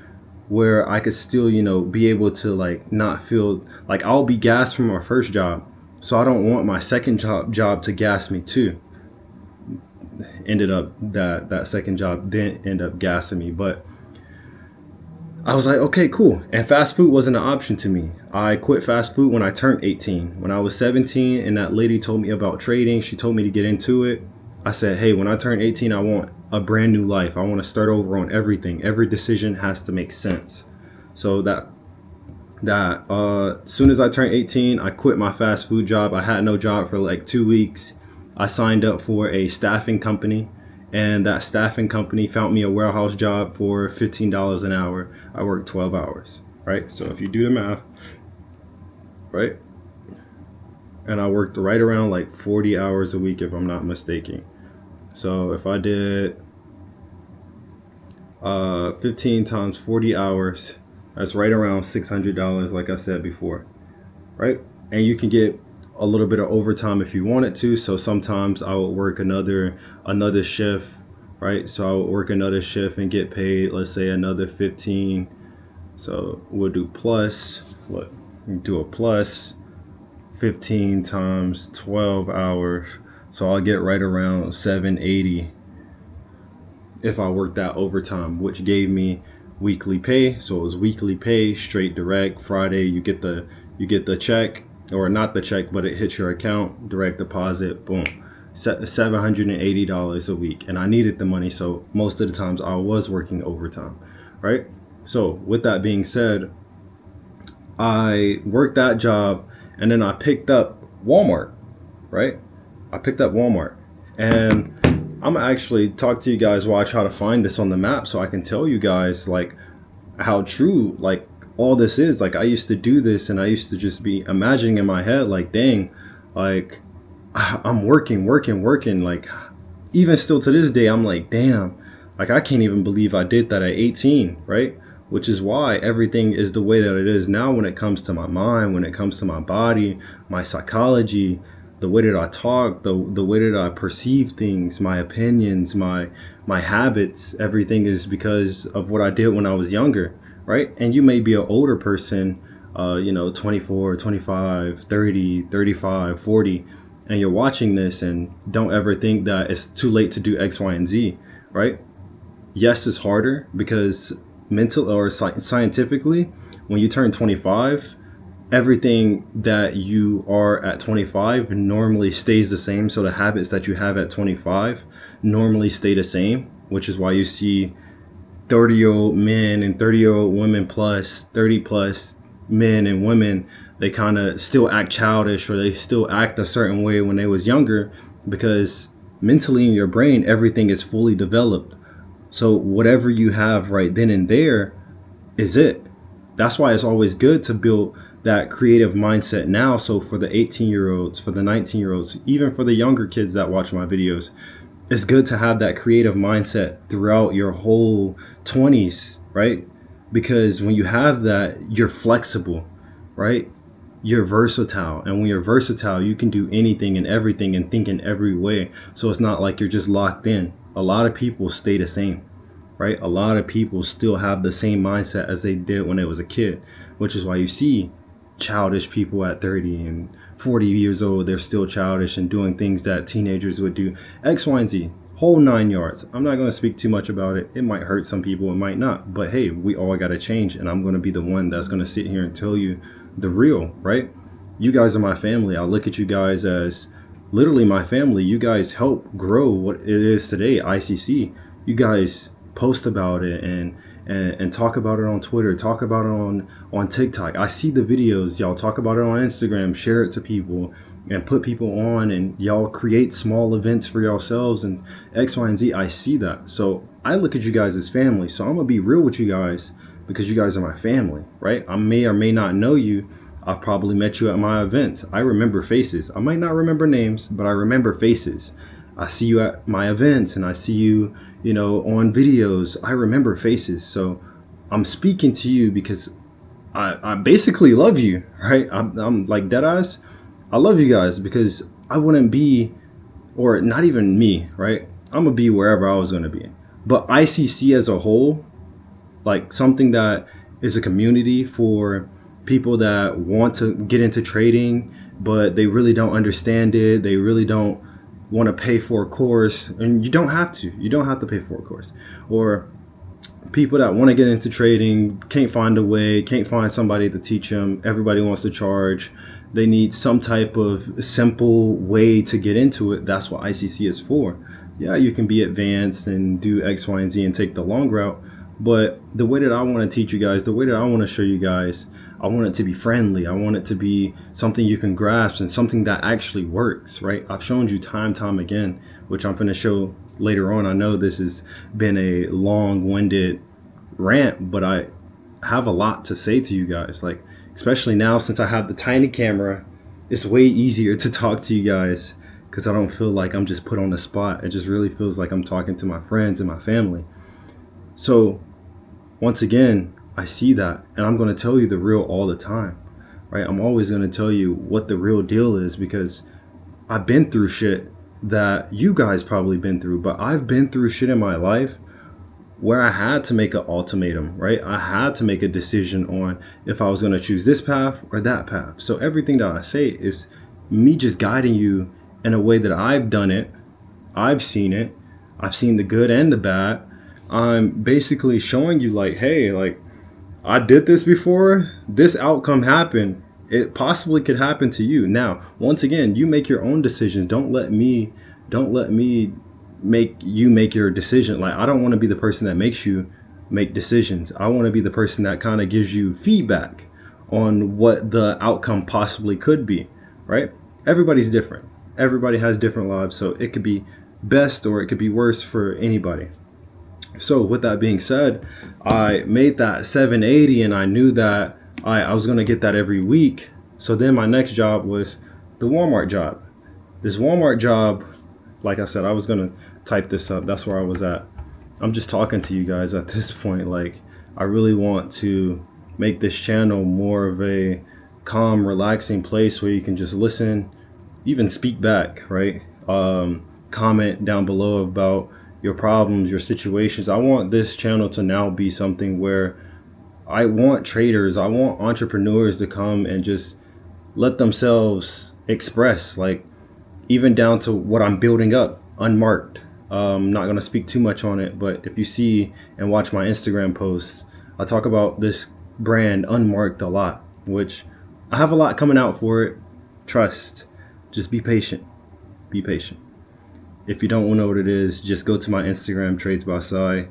where I could still, be able to like not feel like I'll be gassed from my first job. So I don't want my second job to gas me too. Ended up that second job didn't end up gassing me, but I was like, okay, cool. And fast food wasn't an option to me. I quit fast food when I turned 18. When I was 17 and that lady told me about trading, she told me to get into it. I said, hey, when I turn 18, I want a brand new life. I want to start over on everything. Every decision has to make sense. So as soon as I turned 18, I quit my fast food job. I had no job for like 2 weeks. I signed up for a staffing company, and that staffing company found me a warehouse job for $15 an hour. I worked 12 hours, right? So if you do the math, right? And I worked right around like 40 hours a week, if I'm not mistaken. So if I did 15 times 40 hours, that's right around $600, like I said before, right? And you can get a little bit of overtime if you wanted to. So sometimes I would work another shift, right? So I would work another shift and get paid, let's say another 15. So we'll do plus, do a plus 15 times 12 hours. So I'll get right around 780 if I work that overtime, which gave me weekly pay. So it was weekly pay, straight direct. Friday you get the check, or not the check, but it hits your account, direct deposit, boom. $780 a week. And I needed the money, so most of the times I was working overtime, right? So with that being said, I worked that job, and then I picked up Walmart, right? I picked up Walmart, and I'm gonna actually talk to you guys while I try to find this on the map so I can tell you guys like how true like all this is. Like I used to do this, and I used to just be imagining in my head like, dang, like I'm working. Like even still to this day, I'm like, damn, like I can't even believe I did that at 18, right? Which is why everything is the way that it is now when it comes to my mind, when it comes to my body, my psychology, the way that I talk, the way that I perceive things, my opinions, my habits. Everything is because of what I did when I was younger, right? And you may be an older person, 24, 25, 30, 35, 40, and you're watching this, and don't ever think that it's too late to do X, Y, and Z, right? Yes, it's harder because mental or scientifically, when you turn 25, everything that you are at 25 normally stays the same. So the habits that you have at 25 normally stay the same, which is why you see 30-year-old men and 30-year-old women plus 30 plus men and women, they kind of still act childish, or they still act a certain way when they was younger, because mentally in your brain, everything is fully developed. So whatever you have right then and there is it. That's why it's always good to build that creative mindset now. So for the 18-year-olds, for the 19-year-olds, even for the younger kids that watch my videos, it's good to have that creative mindset throughout your whole 20s, right? Because when you have that, you're flexible, right? You're versatile. And when you're versatile, you can do anything and everything and think in every way. So it's not like you're just locked in. A lot of people stay the same, right? A lot of people still have the same mindset as they did when they was a kid, which is why you see childish people at 30 and 40 years old. They're still childish and doing things that teenagers would do. X, Y, and Z, whole 9 yards. I'm not going to speak too much about it. It might hurt some people, it might not. But hey, we all got to change, and I'm going to be the one that's going to sit here and tell you the real, right? You guys are my family. I look at you guys as literally my family. You guys help grow what it is today, ICC. You guys post about it and talk about it on Twitter, talk about it on TikTok. I see the videos, y'all talk about it on Instagram, share it to people and put people on, and y'all create small events for yourselves and X, Y, and Z. I see that. So I look at you guys as family. So I'm gonna be real with you guys because you guys are my family, right? I may or may not know you. I've probably met you at my events. I remember faces. I might not remember names, but I remember faces. I see you at my events and I see you, on videos. I remember faces. So I'm speaking to you because I basically love you, right? I'm like deadass. I love you guys because I wouldn't be, or not even me, right? I'm gonna be wherever I was gonna be. But ICC as a whole, like something that is a community for people that want to get into trading, but they really don't understand it. They really don't want to pay for a course, and you don't have to. You don't have to pay for a course. Or people that want to get into trading, can't find a way, can't find somebody to teach them. Everybody wants to charge. They need some type of simple way to get into it. That's what ICC is for. Yeah, you can be advanced and do X, Y, and Z and take the long route. But the way that I want to teach you guys, the way that I want to show you guys, I want it to be friendly. I want it to be something you can grasp and something that actually works, right? I've shown you time again, which I'm going to show later on. I know this has been a long-winded rant, but I have a lot to say to you guys. Like, especially now since I have the tiny camera, it's way easier to talk to you guys because I don't feel like I'm just put on the spot. It just really feels like I'm talking to my friends and my family. So once again, I see that, and I'm going to tell you the real all the time, right? I'm always going to tell you what the real deal is because I've been through shit that you guys probably been through, but I've been through shit in my life where I had to make an ultimatum, right? I had to make a decision on if I was going to choose this path or that path. So everything that I say is me just guiding you in a way that I've done it. I've seen it. I've seen the good and the bad. I'm basically showing you like, hey, like I did this before. This outcome happened. It possibly could happen to you. Now, once again, you make your own decisions. Don't let me make you make your decision. Like, I don't want to be the person that makes you make decisions. I want to be the person that kind of gives you feedback on what the outcome possibly could be, right? Everybody's different. Everybody has different lives, so it could be best or it could be worse for anybody. So with that being said, I made that 780 and I knew that I was going to get that every week. So then my next job was the Walmart job. This Walmart job, like I said, I was going to type this up. That's where I was at. I'm just talking to you guys at this point. Like, I really want to make this channel more of a calm, relaxing place where you can just listen, even speak back, right? Comment down below about your problems, your situations. I want this channel to now be something where I want traders, I want entrepreneurs to come and just let themselves express, like even down to what I'm building up, Unmarked. I'm not going to speak too much on it, but if you see and watch my Instagram posts, I talk about this brand Unmarked a lot, which I have a lot coming out for it. Trust, just be patient, be patient. If you don't know what it is, just go to my Instagram, Trades by Sai,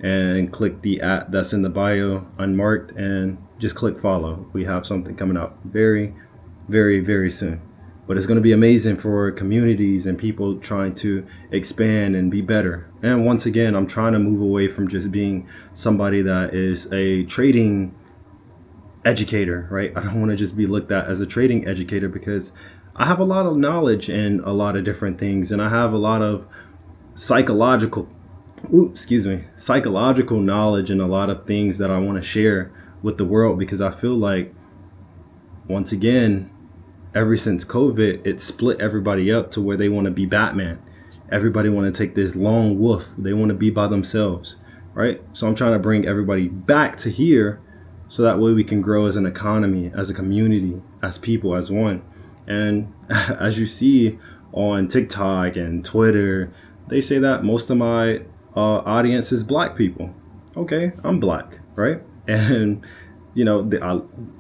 and click the @ that's in the bio, Unmarked, and just click follow. We have something coming out very, very, very soon. But it's going to be amazing for communities and people trying to expand and be better. And once again, I'm trying to move away from just being somebody that is a trading educator, right? I don't want to just be looked at as a trading educator because I have a lot of knowledge in a lot of different things, and I have a lot of psychological knowledge in a lot of things that I want to share with the world, because I feel like, once again, ever since COVID, it split everybody up to where they want to be Batman. Everybody want to take this lone wolf. They want to be by themselves, right? So I'm trying to bring everybody back to here so that way we can grow as an economy, as a community, as people, as one. And as you see on TikTok and Twitter, they say that most of my audience is black people. Okay, I'm black, right? And, you know,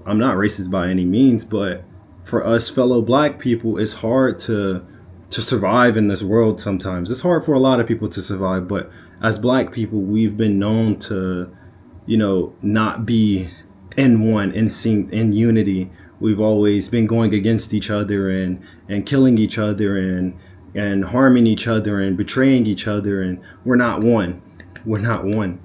I'm not racist by any means, but for us fellow black people, it's hard to survive in this world sometimes. It's hard for a lot of people to survive, but as black people, we've been known to not be in one, in sync, in unity. We've always been going against each other and killing each other and harming each other and betraying each other, and we're not one. We're not one.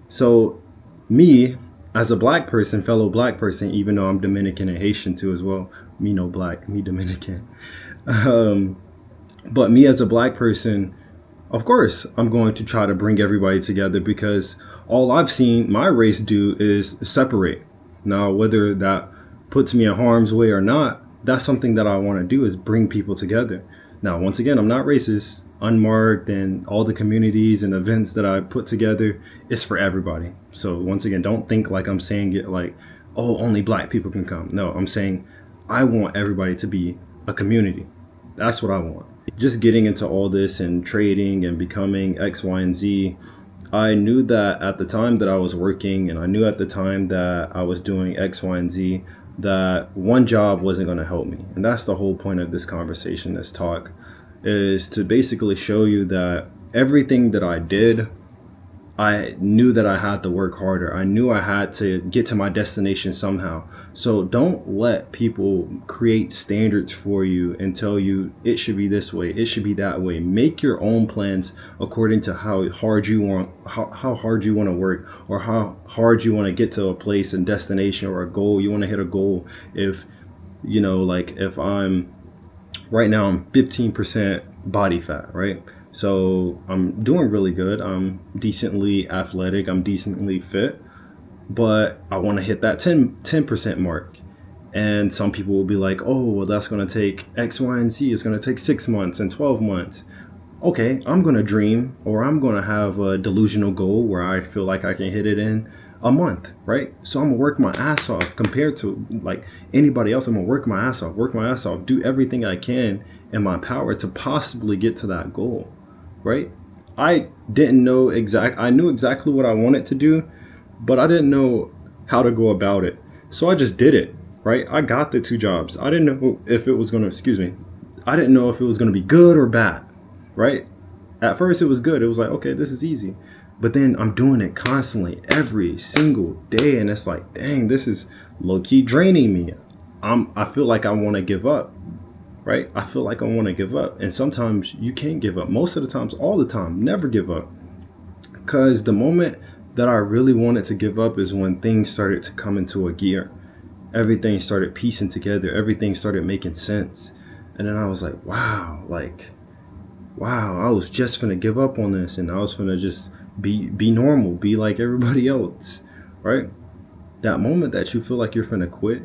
So me, as a black person, fellow black person, even though I'm Dominican and Haitian too as well, me no black, me Dominican. But me as a black person, of course, I'm going to try to bring everybody together, because all I've seen my race do is separate. Now, whether that puts me in harm's way or not, that's something that I want to do, is bring people together. Now, once again, I'm not racist. Unmarked and all the communities and events that I put together is for everybody. So once again, don't think like I'm saying it like, oh, only black people can come. No, I'm saying I want everybody to be a community. That's what I want. Just getting into all this and trading and becoming X, Y, and Z, I knew that at the time that I was working, and I knew at the time that I was doing X, Y, and Z, that one job wasn't going to help me. And that's the whole point of this conversation, this talk, is to basically show you that everything that I did, I knew that I had to work harder. I knew I had to get to my destination somehow. So don't let people create standards for you and tell you it should be this way, it should be that way. Make your own plans according to how hard you want to work, or how hard you want to get to a place and destination or a goal. You want to hit a goal. If like if right now I'm 15% body fat, right? So I'm doing really good. I'm decently athletic. I'm decently fit, but I want to hit that 10% mark. And some people will be like, oh, well, that's going to take X, Y, and Z. It's going to take 6 months and 12 months. Okay, I'm going to dream, or I'm going to have a delusional goal where I feel like I can hit it in a month, right? So I'm gonna work my ass off compared to like anybody else. I'm gonna work my ass off, do everything I can in my power to possibly get to that goal, right? I knew exactly what I wanted to do, but I didn't know how to go about it. So I just did it, right? I got the 2 jobs. I didn't know if it was gonna, I didn't know if it was gonna be good or bad, right? At first it was good. It was like, okay, this is easy. But then I'm doing it constantly every single day. And it's like, dang, this is low key draining me. I feel like I want to give up, right? I feel like I want to give up. And sometimes you can't give up. Most of the times, all the time, never give up. Because the moment that I really wanted to give up is when things started to come into a gear. Everything started piecing together. Everything started making sense. And then I was like, wow, I was just finna give up on this, and I was finna just be normal, be like everybody else, right? That moment that you feel like you're finna quit,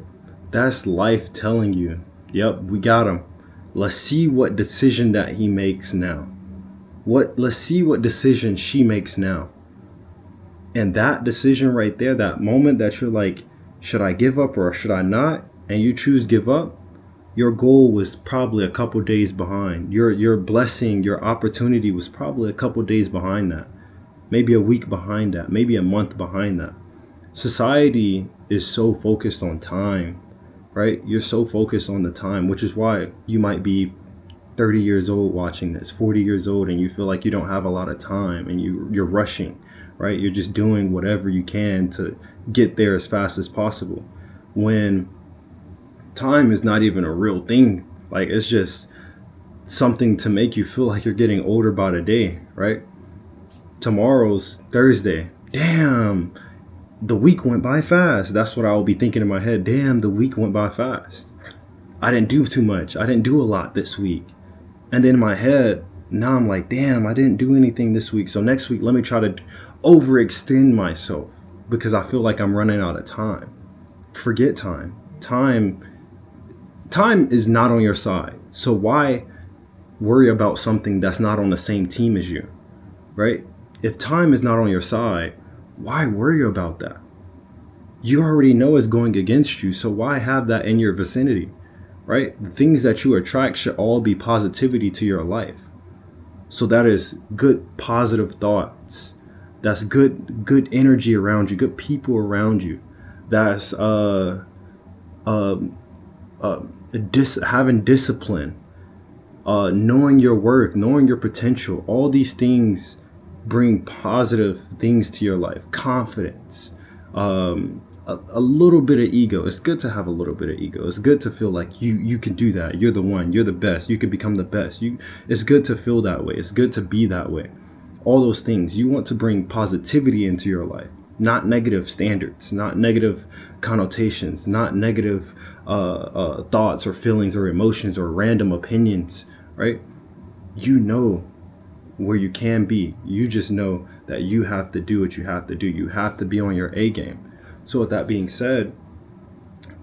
that's life telling you, yep, we got him. Let's see what decision that he makes now. Let's see what decision she makes now. And that decision right there, that moment that you're like, should I give up or should I not? And you choose give up, your goal was probably a couple days behind. Your blessing, your opportunity was probably a couple days behind that. Maybe a week behind that. Maybe a month behind that. Society is so focused on time, right? You're so focused on the time, which is why you might be 30 years old watching this, 40 years old, and you feel like you don't have a lot of time, and you're rushing, right? You're just doing whatever you can to get there as fast as possible. When time is not even a real thing. Like, it's just something to make you feel like you're getting older by the day, right? Tomorrow's Thursday. Damn, the week went by fast. That's what I will be thinking in my head. Damn, the week went by fast. I didn't do too much. I didn't do a lot this week. And then in my head, now I'm like, damn, I didn't do anything this week. So next week, let me try to overextend myself because I feel like I'm running out of time. Forget time. Time is not on your side. So why worry about something that's not on the same team as you, right? If time is not on your side, why worry about that? You already know it's going against you. So why have that in your vicinity, right? The things that you attract should all be positivity to your life. So that is good, positive thoughts. That's good energy around you, good people around you. That's having discipline, knowing your worth, knowing your potential. All these things bring positive things to your life. Confidence, a little bit of ego. It's good to have a little bit of ego. It's good to feel like you can do that. You're the one. You're the best. You can become the best. It's good to feel that way. It's good to be that way. All those things. You want to bring positivity into your life, not negative standards, not negative connotations, not negative thoughts or feelings or emotions or random opinions, right? You know where you can be. You just know that you have to do what you have to do. You have to be on your A game. So with that being said,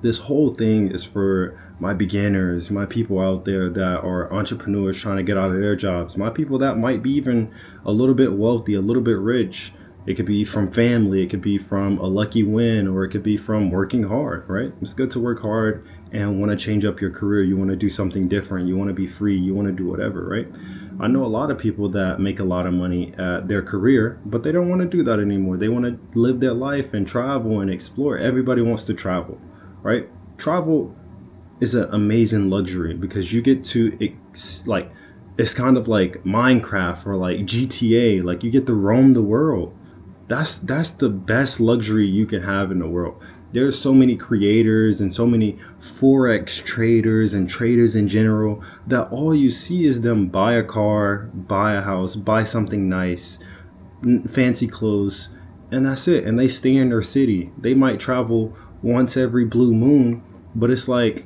this whole thing is for my beginners, my people out there that are entrepreneurs trying to get out of their jobs, my people that might be even a little bit wealthy, a little bit rich. It could be from family, it could be from a lucky win, or it could be from working hard, right? It's good to work hard and want to change up your career. You want to do something different. You want to be free. You want to do whatever, right? I know a lot of people that make a lot of money at their career, but they don't want to do that anymore. They want to live their life and travel and explore. Everybody wants to travel, right? Travel is an amazing luxury because you get to it's kind of like Minecraft or like GTA. Like you get to roam the world. That's the best luxury you can have in the world. There's so many creators and so many forex traders and traders in general that all you see is them buy a car, buy a house, buy something nice, fancy clothes, and that's it. And they stay in their city. They might travel once every blue moon, but it's like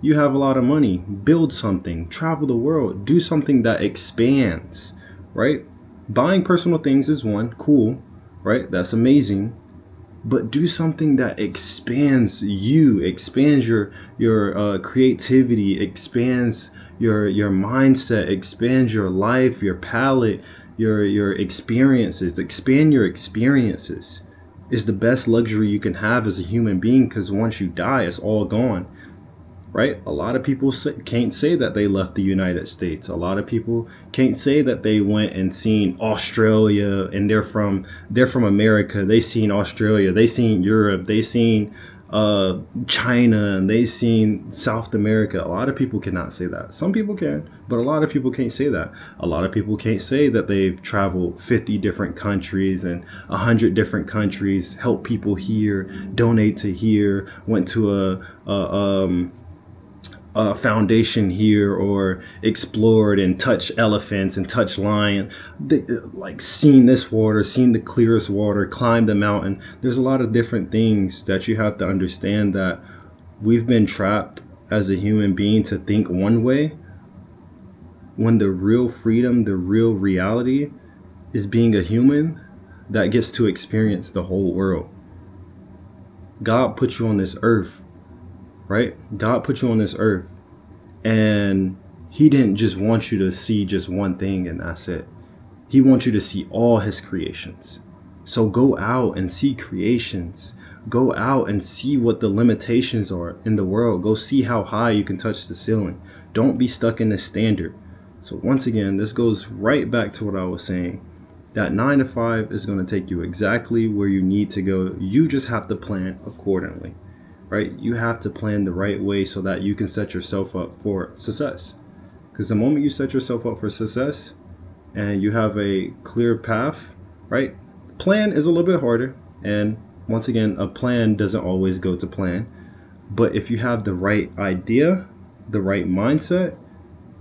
you have a lot of money, build something, travel the world, do something that expands, right? Buying personal things is one, cool, right? That's amazing. But do something that expands you, expands your creativity, expands your mindset, expands your life, your palette, your experiences. Expand your experiences is the best luxury you can have as a human being, because once you die, it's all gone. Right? A lot of people can't say that they left the United States. A lot of people can't say that they went and seen Australia and they're from America. They seen Australia. They seen Europe. They seen China, and they seen South America. A lot of people cannot say that. Some people can, but a lot of people can't say that. A lot of people can't say that they've traveled 50 different countries and 100 different countries, helped people here, donate to here, went to a foundation here, or explored and touched elephants and touched lion, like seen this water, seen the clearest water, climbed the mountain. There's a lot of different things that you have to understand, that we've been trapped as a human being to think one way, when the real freedom, the real reality is being a human that gets to experience the whole world. God put you on this earth, right? God put you on this earth, and he didn't just want you to see just one thing and that's it. He wants you to see all his creations. So go out and see creations. Go out and see what the limitations are in the world. Go see how high you can touch the ceiling. Don't be stuck in this standard. So once again, this goes right back to what I was saying. That 9 to 5 is going to take you exactly where you need to go. You just have to plan accordingly. Right? You have to plan the right way so that you can set yourself up for success. Because the moment you set yourself up for success and you have a clear path, right? Plan is a little bit harder. And once again, a plan doesn't always go to plan. But if you have the right idea, the right mindset,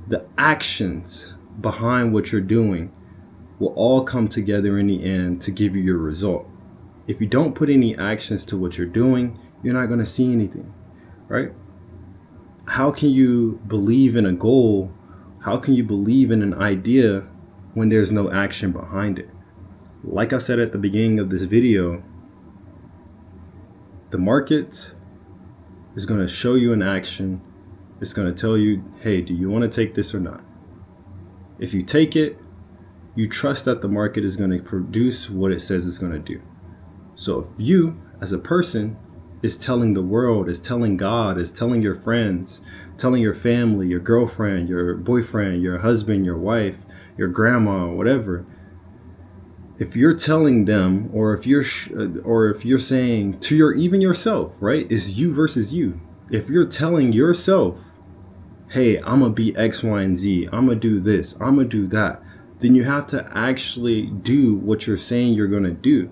the actions behind what you're doing will all come together in the end to give you your result. If you don't put any actions to what you're doing, you're not going to see anything, right? How can you believe in a goal? How can you believe in an idea when there's no action behind it? Like I said at the beginning of this video, the market is going to show you an action. It's going to tell you, hey, do you want to take this or not? If you take it, you trust that the market is going to produce what it says it's going to do. So if you, as a person, is telling the world, is telling God, is telling your friends, telling your family, your girlfriend, your boyfriend, your husband, your wife, your grandma, whatever. If you're telling them, or if you're saying to even yourself, right? It's you versus you. If you're telling yourself, hey, I'm gonna be X, Y, and Z, I'm gonna do this, I'm gonna do that, then you have to actually do what you're saying you're gonna do.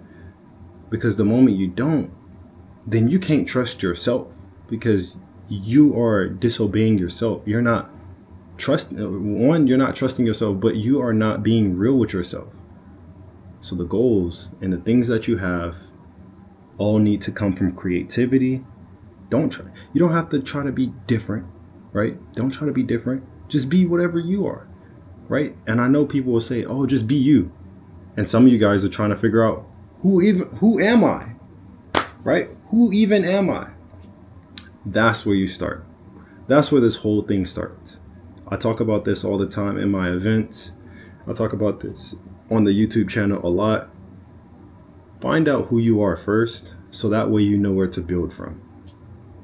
Because the moment you don't, then you can't trust yourself, because you are disobeying yourself. You're not you're not trusting yourself, but you are not being real with yourself. So the goals and the things that you have all need to come from creativity. You don't have to try to be different, right? Don't try to be different. Just be whatever you are, right? And I know people will say, "Oh, just be you." And some of you guys are trying to figure out who am I? Right? Who even am I? That's where you start. That's where this whole thing starts. I talk about this all the time in my events. I talk about this on the YouTube channel a lot. Find out who you are first, so that way you know where to build from.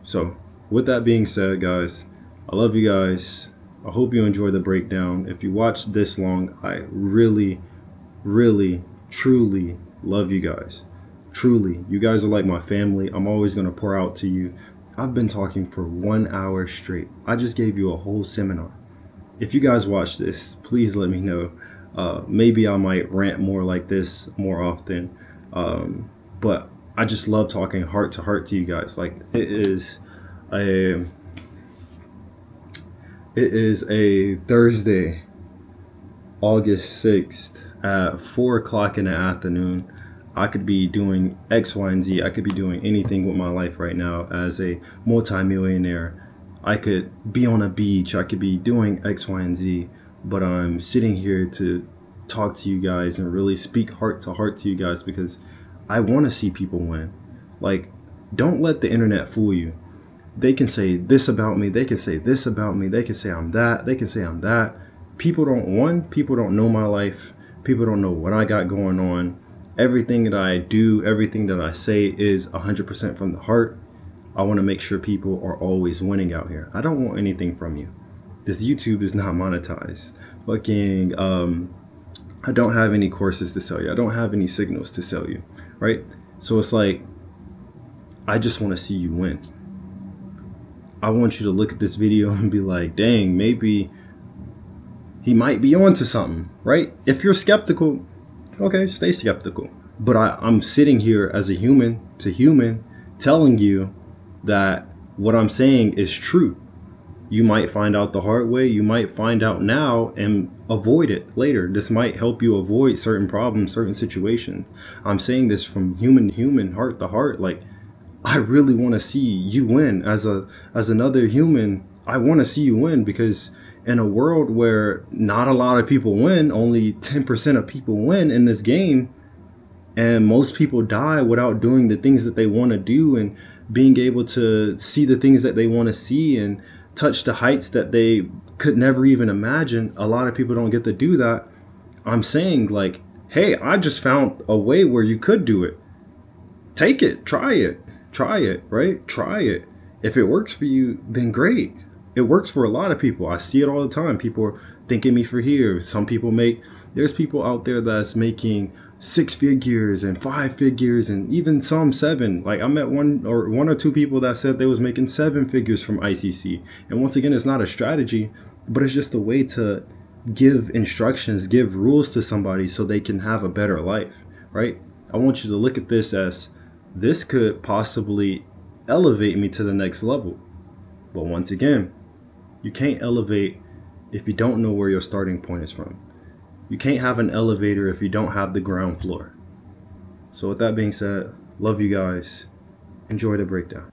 So with that being said, guys, I love you guys. I hope you enjoy the breakdown. If you watched this long, I really, really, truly love you guys. Truly, you guys are like my family. I'm always going to pour out to you. I've been talking for 1 hour straight. I just gave you a whole seminar. If you guys watch this, please let me know. Maybe I might rant more like this more often. But I just love talking heart to heart to you guys. Like, it is a Thursday, August 6th at 4 o'clock in the afternoon. I could be doing X, Y, and Z. I could be doing anything with my life right now as a multimillionaire. I could be on a beach. I could be doing X, Y, and Z. But I'm sitting here to talk to you guys and really speak heart to heart to you guys, because I want to see people win. Like, don't let the internet fool you. They can say this about me. They can say this about me. They can say I'm that. They can say I'm that. People don't know my life. People don't know what I got going on. Everything that I do, everything that I say is 100% from the heart. I want to make sure people are always winning out here. I don't want anything from you. This YouTube is not monetized. I don't have any courses to sell you. I don't have any signals to sell you, right? So it's like, I just want to see you win. I want you to look at this video and be like, dang, maybe he might be onto something, right? If you're skeptical, okay, stay skeptical. But I'm sitting here as a human to human telling you that what I'm saying is true. You might find out the hard way. You might find out now and avoid it later. This might help you avoid certain problems, certain situations. I'm saying this from human to human, heart to heart. Like, I really want to see you win as another human. I want to see you win, because in a world where not a lot of people win, only 10% of people win in this game, and most people die without doing the things that they want to do and being able to see the things that they want to see and touch the heights that they could never even imagine. A lot of people don't get to do that. I'm saying, like, hey, I just found a way where you could do it. Take it, try it, right? Try it. If it works for you, then great. It works for a lot of people. I see it all the time. People are thanking me for here. There's people out there that's making 6 figures and 5 figures and even some 7. Like, I met one or two people that said they was making 7 figures from ICC. And once again, it's not a strategy, but it's just a way to give instructions, give rules to somebody so they can have a better life, right? I want you to look at this as, this could possibly elevate me to the next level. But once again, you can't elevate if you don't know where your starting point is from. You can't have an elevator if you don't have the ground floor. So with that being said, love you guys. Enjoy the breakdown.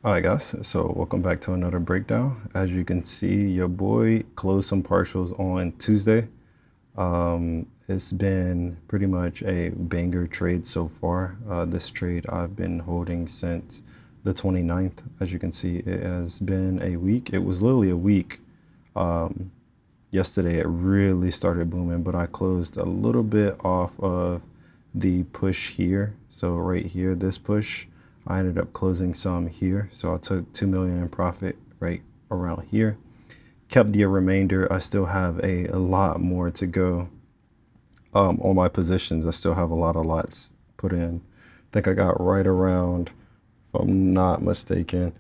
All right, guys. So welcome back to another breakdown. As you can see, your boy closed some partials on Tuesday. It's been pretty much a banger trade so far. This trade I've been holding since the 29th. As you can see, it has been a week. It was literally a week. Yesterday it really started booming, but I closed a little bit off of the push here. So right here, this push, I ended up closing some here. So I took 2 million in profit right around here. Kept the remainder. I still have a lot more to go on my positions. I still have a lot of lots put in. I think I got right around, if I'm not mistaken,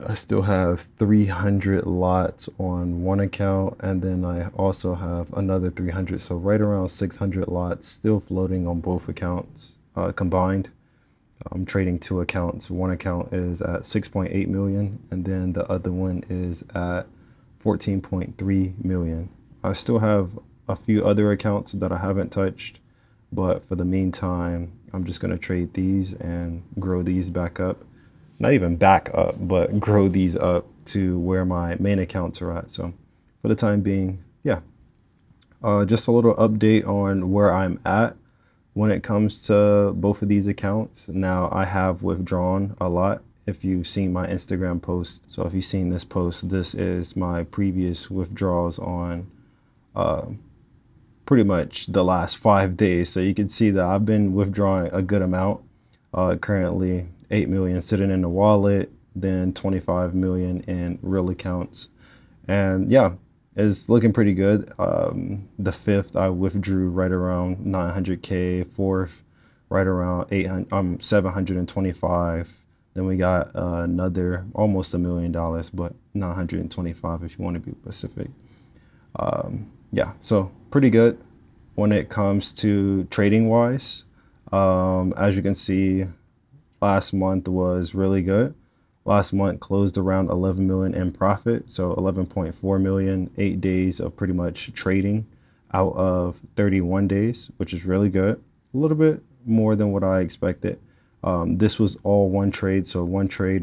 I still have 300 lots on one account, and then I also have another 300. So right around 600 lots still floating on both accounts combined. I'm trading two accounts. One account is at 6.8 million, and then the other one is at 14.3 million. I still have a few other accounts that I haven't touched, but for the meantime, I'm just going to trade these and grow these back up. Not even back up, but grow these up to where my main accounts are at. So for the time being, yeah, just a little update on where I'm at when it comes to both of these accounts. Now, I have withdrawn a lot. If you've seen my Instagram post, so if you've seen this post, this is my previous withdrawals on pretty much the last 5 days. So you can see that I've been withdrawing a good amount. Currently 8 million sitting in the wallet, then 25 million in real accounts. And yeah, it's looking pretty good. The fifth, I withdrew right around 900K. Fourth, right around 725. Then we got another almost $1 million, but 925 if you want to be specific. Yeah, so pretty good when it comes to trading wise. As you can see, last month was really good. Last month closed around 11 million in profit. So 11.4 million, 8 days of pretty much trading out of 31 days, which is really good. A little bit more than what I expected. This was all one trade. So one trade,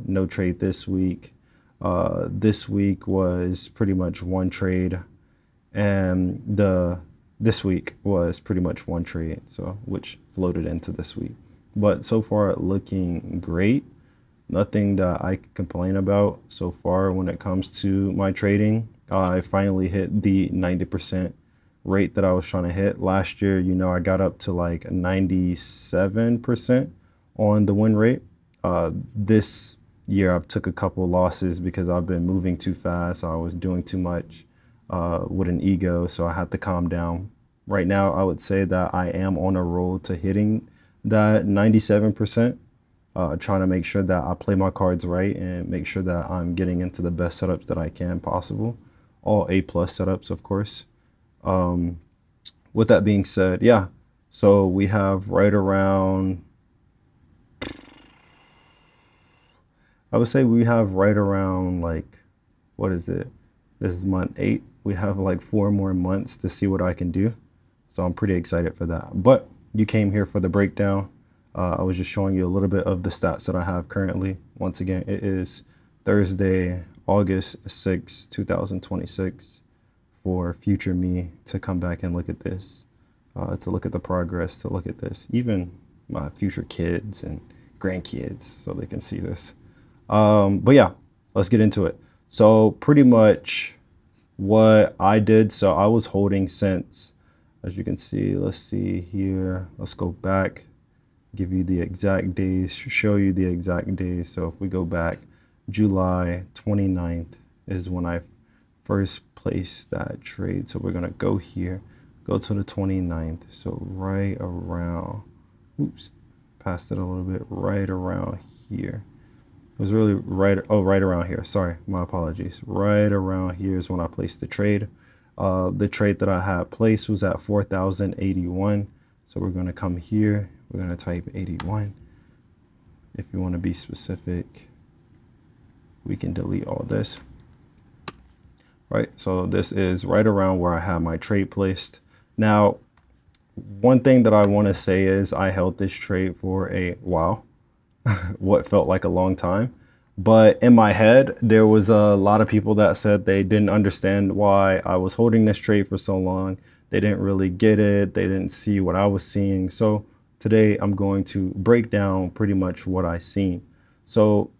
no trade this week. This week was pretty much one trade. And this week was pretty much one trade. So which floated into this week. But so far looking great. Nothing that I can complain about so far when it comes to my trading. I finally hit the 90% rate that I was trying to hit. Last year, I got up to like 97% on the win rate. This year, I've took a couple losses because I've been moving too fast. I was doing too much with an ego, so I had to calm down. Right now, I would say that I am on a roll to hitting that 97%. Trying to make sure that I play my cards right and make sure that I'm getting into the best setups that I can possible. All A+ setups, of course. With that being said, yeah. So we have right around, I would say we have right around like, what is it? This is month 8. We have like 4 more months to see what I can do. So I'm pretty excited for that. But you came here for the breakdown. I was just showing you a little bit of the stats that I have currently. Once again, it is Thursday, August 6, 2026, for future me to come back and look at this, to look at the progress, to look at this, even my future kids and grandkids so they can see this. But yeah, let's get into it. So pretty much what I did, so I was holding since, as you can see, let's see here, let's go back. Give you the exact days, show you the exact days. So if we go back, July 29th is when I first placed that trade. So we're going to go here, go to the 29th. So right around, oops, passed it a little bit, right around here. It was really right around here. Sorry, my apologies. Right around here is when I placed the trade. The trade that I had placed was at 4,081. So we're going to come here. We're going to type 81. If you want to be specific, we can delete all this. Right, so this is right around where I have my trade placed. Now, one thing that I want to say is I held this trade for a while, what felt like a long time. But in my head, there was a lot of people that said they didn't understand why I was holding this trade for so long. They didn't really get it. They didn't see what I was seeing. So today I'm going to break down pretty much what I seen. So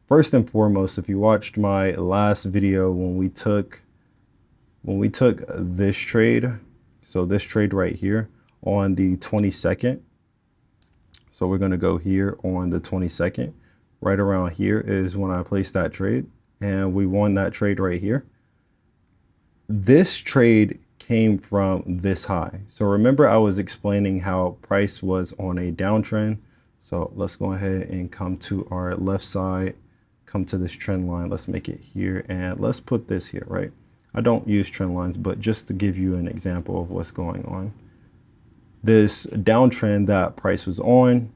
first and foremost, if you watched my last video when we took this trade, so this trade right here on the 22nd. So we're going to go here on the 22nd. Right around here is when I placed that trade and we won that trade right here. This trade came from this high. So remember I was explaining how price was on a downtrend. So let's go ahead and come to our left side, come to this trend line. Let's make it here and let's put this here, right? I don't use trend lines, but just to give you an example of what's going on. This downtrend that price was on,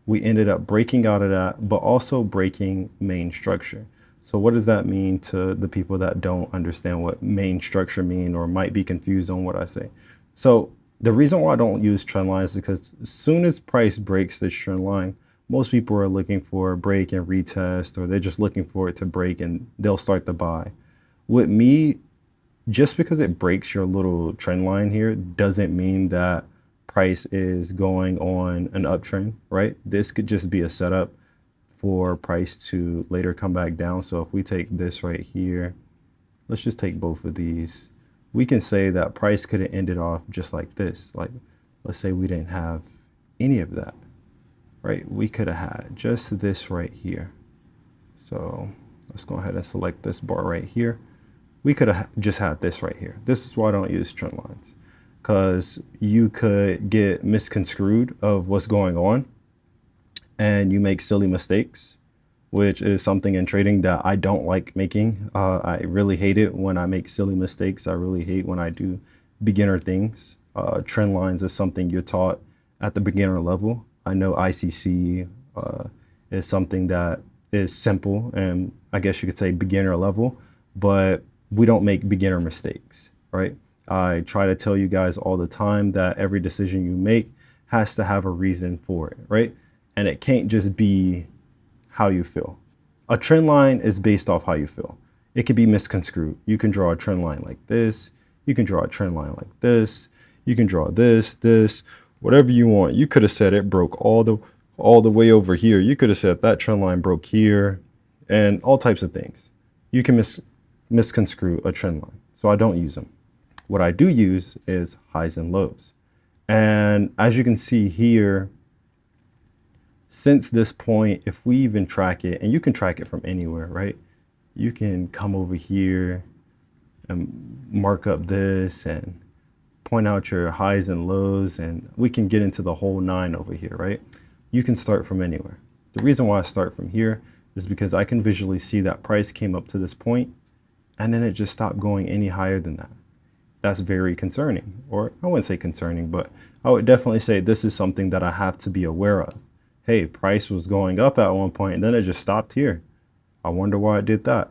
we ended up breaking out of that, but also breaking main structure. So what does that mean to the people that don't understand what main structure mean or might be confused on what I say? So the reason why I don't use trend lines is because as soon as price breaks this trend line, most people are looking for a break and retest, or they're just looking for it to break and they'll start to buy. With me, just because it breaks your little trend line here doesn't mean that price is going on an uptrend, right? This could just be a setup for price to later come back down. So if we take this right here, let's just take both of these. We can say that price could have ended off just like this. Like, let's say we didn't have any of that, right? We could have had just this right here. So let's go ahead and select this bar right here. We could have just had this right here. This is why I don't use trend lines, because you could get misconstrued of what's going on and you make silly mistakes, which is something in trading that I don't like making. I really hate it when I make silly mistakes. I really hate when I do beginner things. Trend lines is something you're taught at the beginner level. I know ICC is something that is simple and I guess you could say beginner level, but we don't make beginner mistakes, right? I try to tell you guys all the time that every decision you make has to have a reason for it, right? And it can't just be how you feel. A trend line is based off how you feel. It can be misconstrued. You can draw a trend line like this. You can draw a trend line like this. You can draw this, whatever you want. You could have said it broke all the way over here. You could have said that trend line broke here and all types of things. You can misconstrue a trend line. So I don't use them. What I do use is highs and lows. And as you can see here, since this point, if we even track it, and you can track it from anywhere, right? You can come over here and mark up this and point out your highs and lows, and we can get into the whole 9 over here, right? You can start from anywhere. The reason why I start from here is because I can visually see that price came up to this point and then it just stopped going any higher than that. That's very concerning, or I wouldn't say concerning, but I would definitely say this is something that I have to be aware of. Hey, price was going up at one point and then it just stopped here. I wonder why it did that.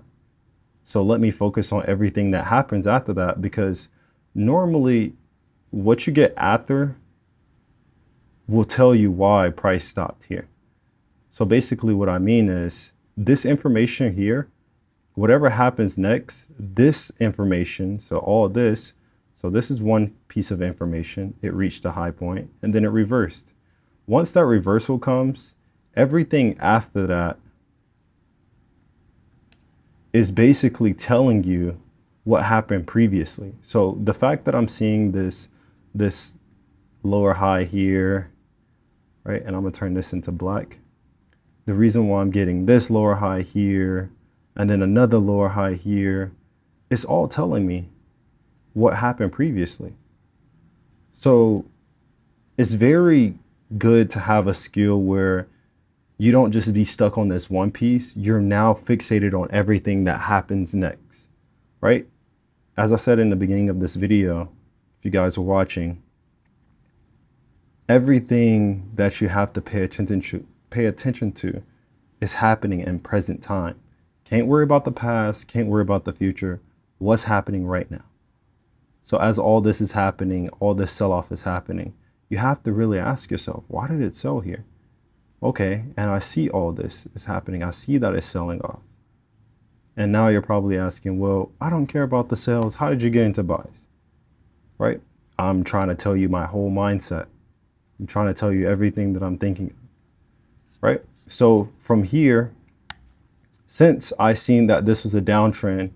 So let me focus on everything that happens after that, because normally what you get after will tell you why price stopped here. So basically what I mean is this information here, whatever happens next, this information, so all this, so this is one piece of information, it reached a high point and then it reversed. Once that reversal comes, everything after that is basically telling you what happened previously. So the fact that I'm seeing this lower high here, right? And I'm gonna turn this into black. The reason why I'm getting this lower high here and then another lower high here, it's all telling me what happened previously. So it's very good to have a skill where you don't just be stuck on this one piece. You're now fixated on everything that happens next, right? As I said in the beginning of this video, if you guys were watching, everything that you have to pay attention to is happening in present time. Can't worry about the past, can't worry about the future. What's happening right now? So as all this is happening, all this sell-off is happening, you have to really ask yourself, why did it sell here? Okay, and I see all this is happening. I see that it's selling off. And now you're probably asking, well, I don't care about the sales. How did you get into buys? Right? I'm trying to tell you my whole mindset. I'm trying to tell you everything that I'm thinking, right? So from here, since I seen that this was a downtrend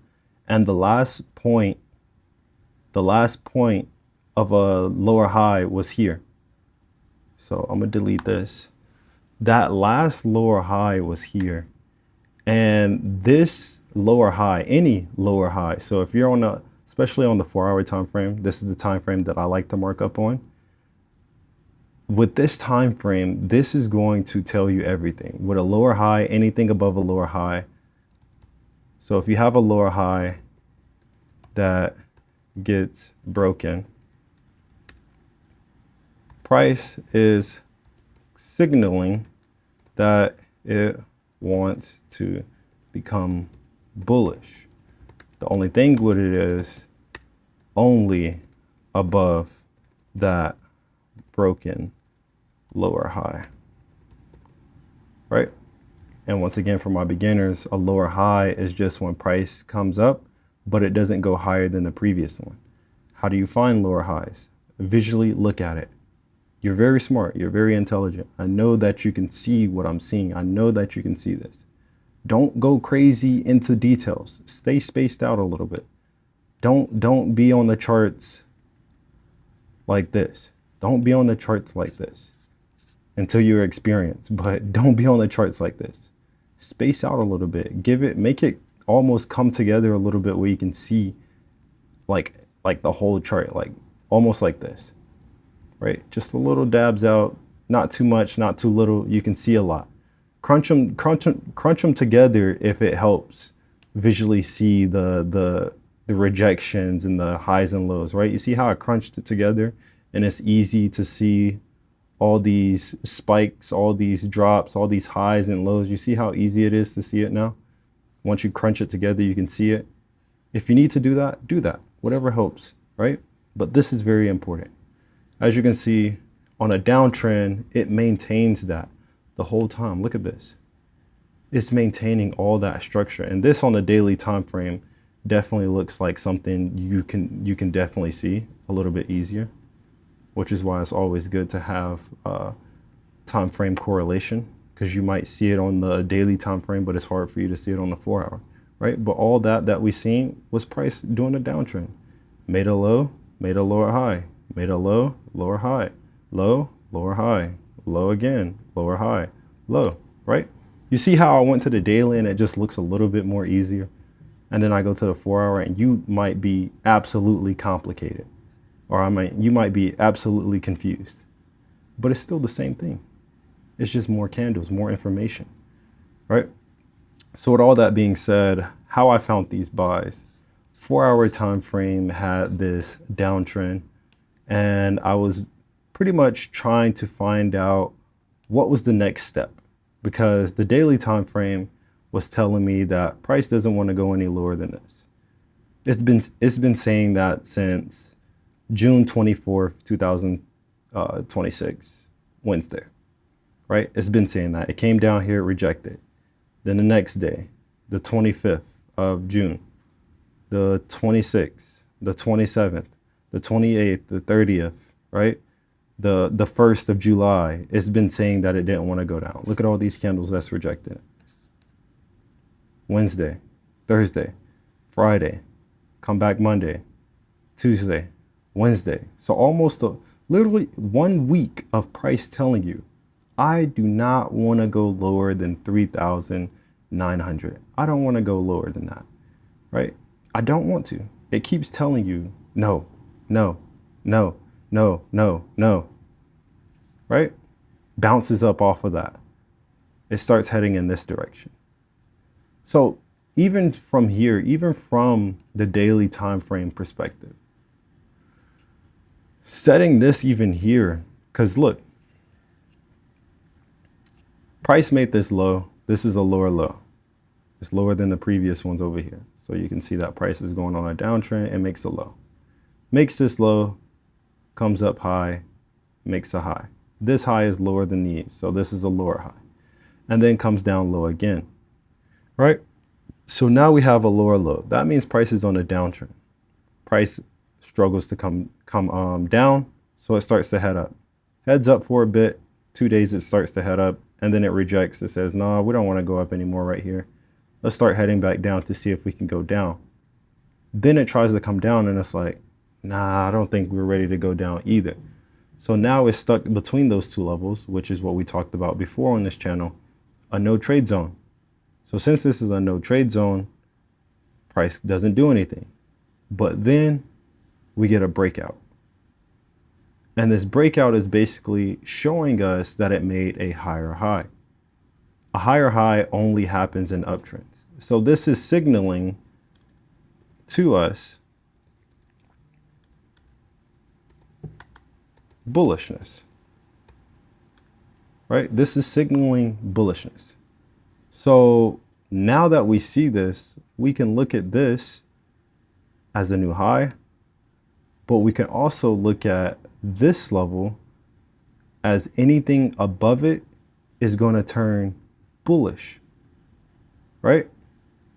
and the last point of a lower high was here. So I'm gonna delete this. That last lower high was here. And this lower high, any lower high, so if you're on especially on the 4-hour time frame, this is the time frame that I like to mark up on. With this time frame, this is going to tell you everything. With a lower high, anything above a lower high. So if you have a lower high that gets broken, price is signaling that it wants to become bullish. The only thing with it is only above that broken lower high, right? And once again, for my beginners, a lower high is just when price comes up, but it doesn't go higher than the previous one. How do you find lower highs? Visually look at it. You're very smart. You're very intelligent. I know that you can see what I'm seeing. I know that you can see this. Don't go crazy into details. Stay spaced out a little bit. Don't be on the charts like this. Don't be on the charts like this until you're experienced, but don't be on the charts like this. Space out a little bit. Make it almost come together a little bit where you can see like the whole chart, like almost like this, right? Just a little dabs out, not too much, not too little. You can see a lot. Crunch them together if it helps visually see the rejections and the highs and lows, right? You see how I crunched it together, and it's easy to see all these spikes, all these drops, all these highs and lows. You see how easy it is to see it now? Once you crunch it together, you can see it. If you need to do that, whatever helps, right? But this is very important. As you can see, on a downtrend, it maintains that the whole time. Look at this. It's maintaining all that structure. And this on a daily time frame definitely looks like something you can definitely see a little bit easier, which is why it's always good to have time frame correlation, because you might see it on the daily time frame, but it's hard for you to see it on the 4 hour, right? But all that we seen was price doing a downtrend. Made a low, made a lower high, made a low, lower high, low, lower high, low again, lower high, low, right? You see how I went to the daily and it just looks a little bit more easier? And then I go to the 4 hour and you might be absolutely complicated, or you might be absolutely confused, but it's still the same thing. It's just more candles, more information, right? So with all that being said, how I found these buys, 4 hour time frame had this downtrend, and I was pretty much trying to find out what was the next step, because the daily time frame was telling me that price doesn't want to go any lower than this. It's been saying that since June 24th, 2026, Wednesday, right? It's been saying that. It came down here, rejected. Then the next day, the 25th of June, the 26th, the 27th, the 28th, the 30th, right? The 1st of July, it's been saying that it didn't want to go down. Look at all these candles that's rejected. Wednesday, Thursday, Friday, come back Monday, Tuesday, Wednesday. So almost literally 1 week of price telling you, I do not want to go lower than 3,900. I don't want to go lower than that, right? I don't want to. It keeps telling you, no, no, no, no, no, no, right? Bounces up off of that. It starts heading in this direction. So even from here, even from the daily time frame perspective, setting this even here, because look, price made this low. This is a lower low. It's lower than the previous ones over here. So you can see that price is going on a downtrend and makes a low. Makes this low, comes up high, makes a high. This high is lower than these, so this is a lower high. And then comes down low again, right? So now we have a lower low. That means price is on a downtrend. Price struggles to come down, so it starts to head up. Heads up for a bit, 2 days it starts to head up, and then it rejects. It says, no, we don't want to go up anymore right here. Let's start heading back down to see if we can go down. Then it tries to come down and it's like, nah, I don't think we're ready to go down either. So now it's stuck between those two levels, which is what we talked about before on this channel, a no trade zone. So since this is a no trade zone, price doesn't do anything. But then we get a breakout. And this breakout is basically showing us that it made a higher high. A higher high only happens in uptrends. So this is signaling to us bullishness, right? This is signaling bullishness. So now that we see this, we can look at this as a new high, but we can also look at this level as anything above it is going to turn bullish, right?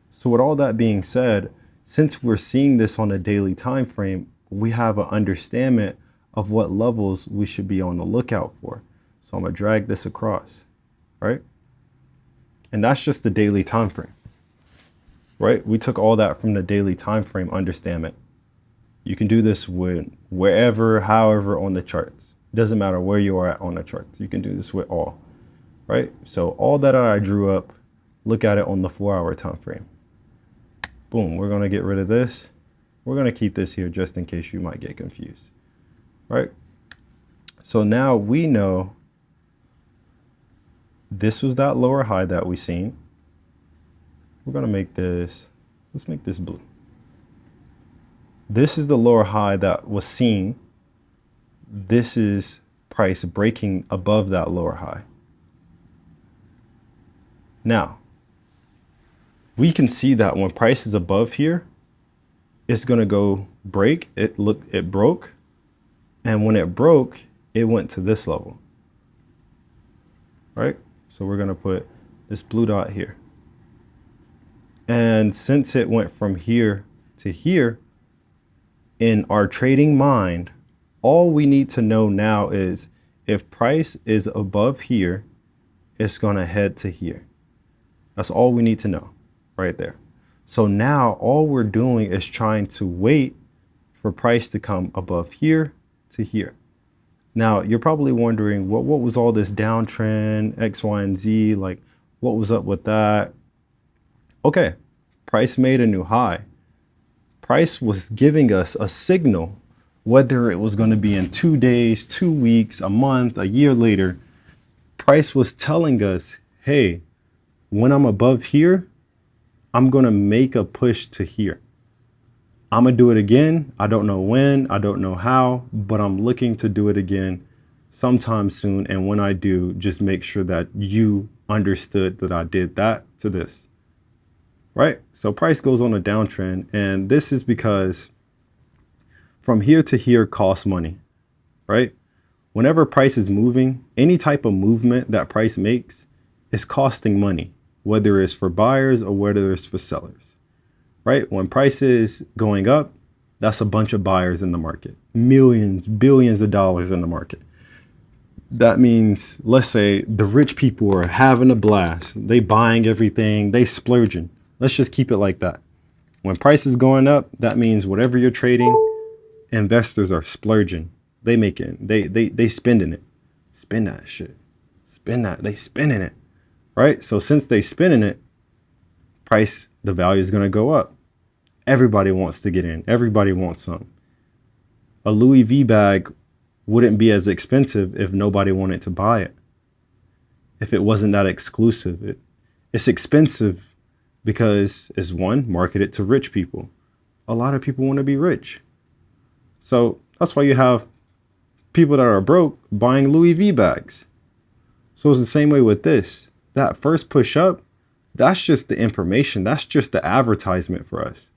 So with all that being said, since we're seeing this on a daily time frame, we have an understanding of what levels we should be on the lookout for. So I'm going to drag this across, right? And that's just the daily time frame, right? We took all that from the daily time frame understanding. You can do this with wherever, however on the charts. It doesn't matter where you are at on the charts. You can do this with all, right? So all that I drew up, look at it on the 4-hour time frame. Boom, we're going to get rid of this. We're going to keep this here just in case you might get confused, right? So now we know this was that lower high that we seen. We're going to make this, let's make this blue. This is the lower high that was seen. This is price breaking above that lower high. Now, we can see that when price is above here, it's going to go break. It broke. And when it broke, it went to this level, right? So we're going to put this blue dot here. And since it went from here to here, in our trading mind, all we need to know now is if price is above here, it's going to head to here. That's all we need to know right there. So now all we're doing is trying to wait for price to come above here to here. Now, you're probably wondering, what was all this downtrend, X, Y, and Z? Like, what was up with that? Okay, price made a new high. Price was giving us a signal, whether it was going to be in 2 days, 2 weeks, a month, a year later. Price was telling us, hey, when I'm above here, I'm going to make a push to here. I'm going to do it again. I don't know when, I don't know how, but I'm looking to do it again sometime soon. And when I do, just make sure that you understood that I did that to this, right? So price goes on a downtrend. And this is because from here to here costs money, right? Whenever price is moving, any type of movement that price makes is costing money, whether it's for buyers or whether it's for sellers. Right? When price is going up, that's a bunch of buyers in the market, millions, billions of dollars in the market. That means, let's say the rich people are having a blast. They buying everything, they splurging. Let's just keep it like that. When price is going up, that means whatever you're trading, investors are splurging. They spending it. Spend that shit. Spend that. They spending it. Right? So since they spending it, price, the value is going to go up. Everybody wants to get in. Everybody wants some. A Louis V bag wouldn't be as expensive if nobody wanted to buy it. If it wasn't that exclusive. It's expensive because it's one, marketed to rich people. A lot of people want to be rich. So that's why you have people that are broke buying Louis V bags. So it's the same way with this. That first push up, that's just the information. That's just the advertisement for us,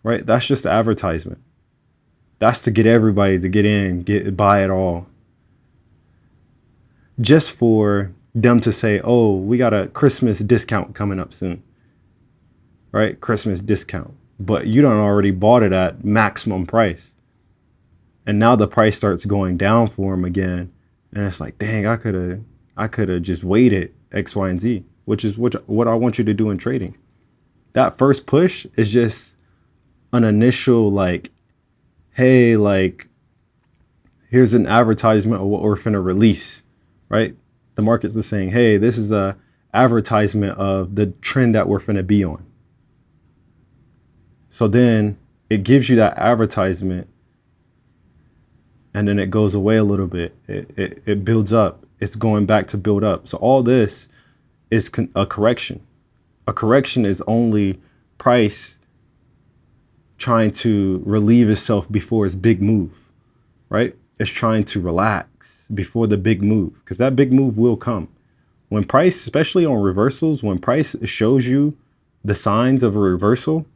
right? That's just the advertisement. That's to get everybody to get in, buy it all. Just for them to say, oh, we got a Christmas discount coming up soon, right? Christmas discount. But you done already bought it at maximum price. And now the price starts going down for them again. And it's like, dang, I could have just waited X, Y, and Z, which is what I want you to do in trading. That first push is just an initial like, hey, like, here's an advertisement of what we're finna release, right? The markets are saying, hey, this is a advertisement of the trend that we're finna be on. So then it gives you that advertisement and then it goes away a little bit. It builds up. It's going back to build up. So all this is a correction. A correction is only price trying to relieve itself before its big move, right? is trying to relax before the big move, because that big move will come. When price, especially on reversals, when price shows you the signs of a reversal,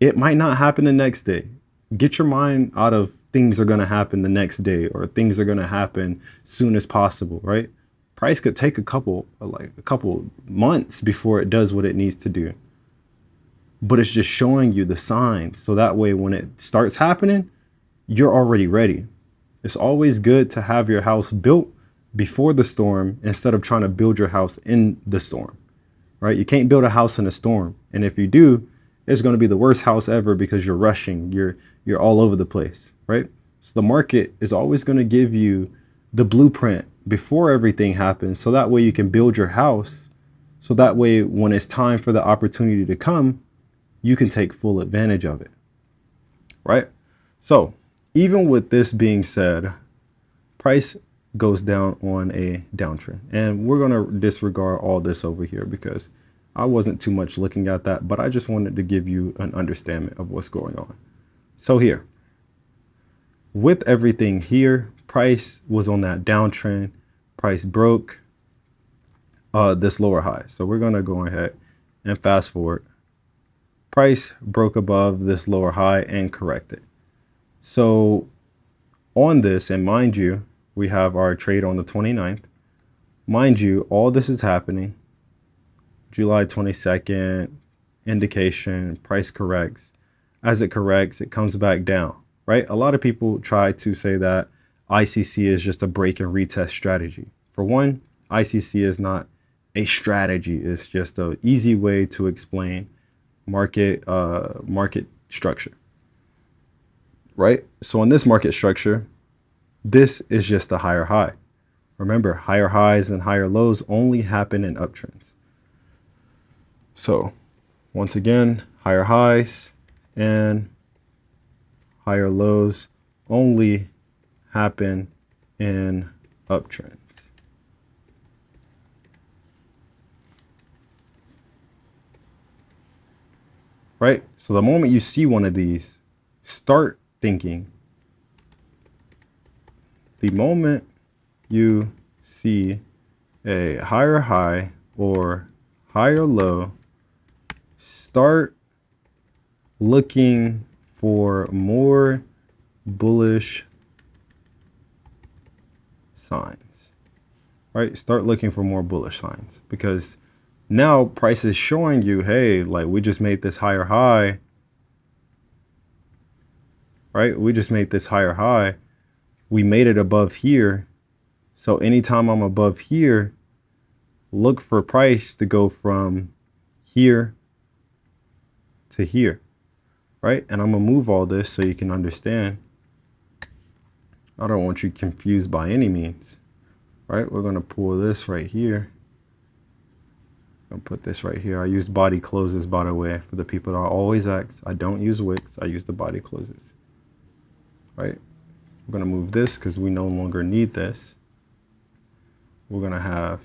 it might not happen the next day. Get your mind out of things are going to happen the next day or things are going to happen soon as possible, right? Price could take a couple months before it does what it needs to do. But it's just showing you the signs. So that way, when it starts happening, you're already ready. It's always good to have your house built before the storm instead of trying to build your house in the storm, right? You can't build a house in a storm. And if you do, it's going to be the worst house ever because you're rushing. You're all over the place, right? So the market is always going to give you the blueprint before everything happens. So that way you can build your house. So that way, when it's time for the opportunity to come, you can take full advantage of it, right? So even with this being said, price goes down on a downtrend, and we're going to disregard all this over here because I wasn't too much looking at that, but I just wanted to give you an understanding of what's going on. So here, with everything here, price was on that downtrend. Price broke this lower high. So we're going to go ahead and fast forward. Price broke above this lower high and corrected. So on this, and mind you, we have our trade on the 29th. Mind you, all this is happening July 22nd, indication, price corrects. As it corrects, it comes back down, right? A lot of people try to say that ICC is just a break and retest strategy. For one, ICC is not a strategy. It's just an easy way to explain market structure, right? So in this market structure, this is just a higher high. Remember, higher highs and higher lows only happen in uptrends. So once again, higher highs and higher lows only happen in uptrends. Right? So the moment you see one of these, start thinking. The moment you see a higher high or higher low, start looking for more bullish signs, right? Start looking for more bullish signs, because now price is showing you, hey, like we just made this higher high, right? We just made this higher high. We made it above here. So anytime I'm above here, look for price to go from here to here, right? And I'm gonna move all this so you can understand. I don't want you confused by any means, right? We're gonna pull this right here. I'm gonna put this right here. I use body closes, by the way, for the people that always ask. I don't use wicks, I use the body closes, right? We're gonna move this because we no longer need this. We're gonna have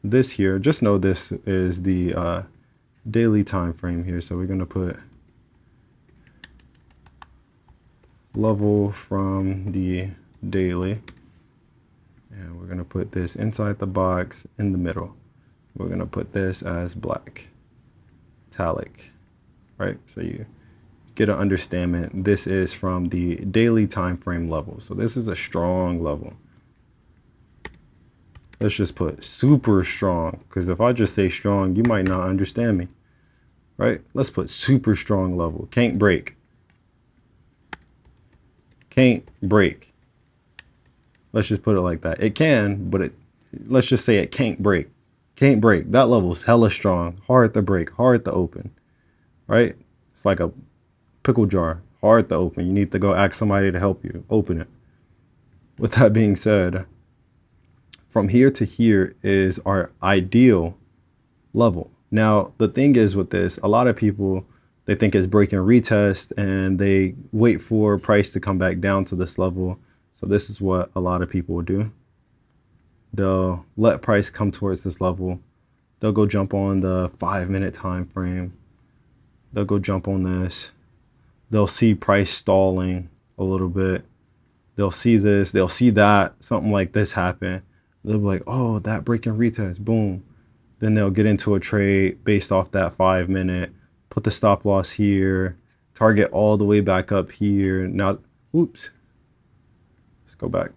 this here. Just know this is the daily time frame here. So we're gonna put level from the daily, and we're gonna put this inside the box in the middle. We're gonna put this as black, metallic, right? So you get an understanding. This is from the daily time frame level. So this is a strong level. Let's just put super strong, because if I just say strong, you might not understand me, right? Let's put super strong level. Can't break. Can't break. Let's just put it like that. It can, but let's just say it can't break. Can't break. That level's hella strong. Hard to break, hard to open, right? It's like a pickle jar, hard to open. You need to go ask somebody to help you open it. With that being said, from here to here is our ideal level. Now, the thing is with this, a lot of people, they think it's break and retest and they wait for price to come back down to this level. So this is what a lot of people will do. They'll let price come towards this level. They'll go jump on the 5-minute time frame. They'll go jump on this. They'll see price stalling a little bit. They'll see this, they'll see that, something like this happen. They'll be like, oh, that break and retest, boom. Then they'll get into a trade based off that 5 minute, put the stop loss here, target all the way back up here. Now, oops, let's go back.